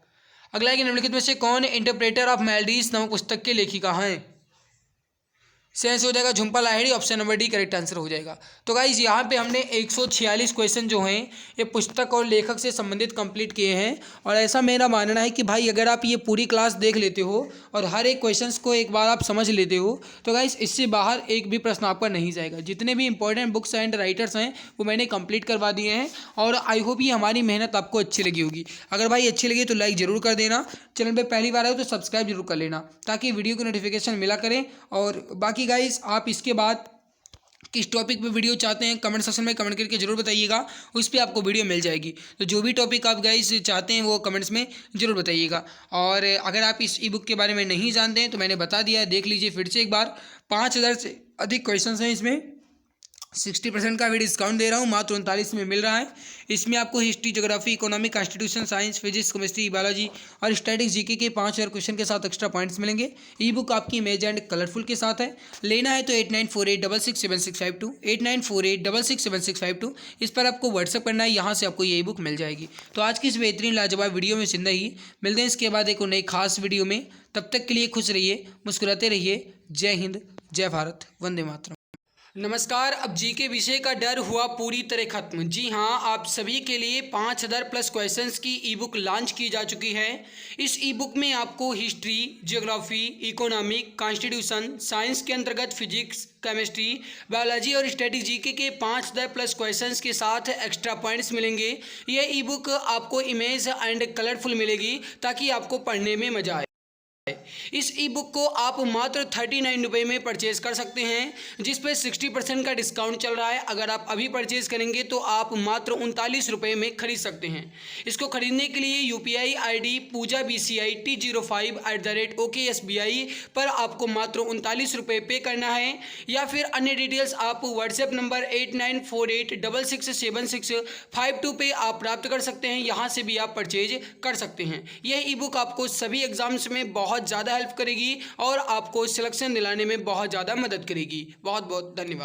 अगला कि निम्नलिखित में से कौन इंटरप्रेटर ऑफ मेलोडीज नामक पुस्तक के लेखिका हैं। सही आंसर हो जाएगा Jhumpa Lahiri, option number D correct answer हो जाएगा। तो गाइज यहाँ पे हमने 146 क्वेश्चन जो हैं ये पुस्तक और लेखक से संबंधित कंप्लीट किए हैं। और ऐसा मेरा मानना है कि भाई अगर आप ये पूरी क्लास देख लेते हो और हर एक क्वेश्चंस को एक बार आप समझ लेते हो तो गाइज इससे बाहर एक भी प्रश्न आपका नहीं जाएगा। जितने भी इंपॉर्टेंट बुक्स एंड राइटर्स हैं वो मैंने कंप्लीट करवा दिए हैं और आई होप ये हमारी मेहनत आपको अच्छी लगी होगी। अगर भाई अच्छी लगी तो लाइक ज़रूर कर देना, चैनल पर पहली बार आए तो सब्सक्राइब जरूर कर लेना ताकि वीडियो की नोटिफिकेशन मिला करें। और बाकी गाइस आप इसके बाद किस टॉपिक पे वीडियो चाहते हैं कमेंट सेक्शन में कमेंट करके जरूर बताइएगा, उस पर आपको वीडियो मिल जाएगी। तो जो भी टॉपिक आप गाइस चाहते हैं वो कमेंट्स में जरूर बताइएगा। और अगर आप इस ई बुक के बारे में नहीं जानते हैं तो मैंने बता दिया है, देख लीजिए फिर से एक बार। 5000 से अधिक क्वेश्चन हैं इसमें, 60% का भी डिस्काउंट दे रहा हूँ, मात्र 39 में मिल रहा है। इसमें आपको history, geography, economic, constitution, science, physics, chemistry, biology और स्टैटिक्स जीके के 5000 क्वेश्चन के साथ एक्स्ट्रा पॉइंट्स मिलेंगे। ई बुक आपकी इमेज एंड कलरफुल के साथ है। लेना है तो 8948667652 8948667652 इस पर आपको व्हाट्सअप करना है, यहाँ से आपको ये ई बुक मिल जाएगी। तो आज की इस बेहतरीन लाजवाब वीडियो में जिंदा ही मिलते हैं इसके बाद एक नई खास वीडियो में। तब तक के लिए खुश रहिए, मुस्कुराते रहिए। जय हिंद, जय भारत, वंदे मातरम। नमस्कार। अब जी के विषय का डर हुआ पूरी तरह खत्म। जी हाँ, आप सभी के लिए 5000 प्लस क्वेश्चंस की ई बुक लॉन्च की जा चुकी है। इस ई बुक में आपको history, geography, economic, constitution, science के अंतर्गत फिजिक्स, केमिस्ट्री, बायोलॉजी और स्टैटिक्स जीके के 5000 प्लस क्वेश्चंस के साथ एक्स्ट्रा पॉइंट्स मिलेंगे। यह ई बुक आपको इमेज एंड कलरफुल मिलेगी ताकि आपको पढ़ने में मजा आए। इस ई बुक को आप मात्र 39 रुपये में परचेज कर सकते हैं, जिस पे 60% का डिस्काउंट चल रहा है। अगर आप अभी परचेज करेंगे तो आप मात्र 39 रुपये में खरीद सकते हैं। इसको खरीदने के लिए UPI ID पूजा BCI T05@OKSBI पर आपको मात्र 39 रुपये पे करना है, या फिर अन्य डिटेल्स आप व्हाट्सएप नंबर 8948667652 पे आप प्राप्त कर सकते हैं। यहाँ से भी आप परचेज कर सकते हैं। यह ई बुक आपको सभी एग्जाम्स में बहुत ज़्यादा हेल्प करेगी और आपको सिलेक्शन दिलाने में बहुत ज़्यादा मदद करेगी। बहुत बहुत धन्यवाद।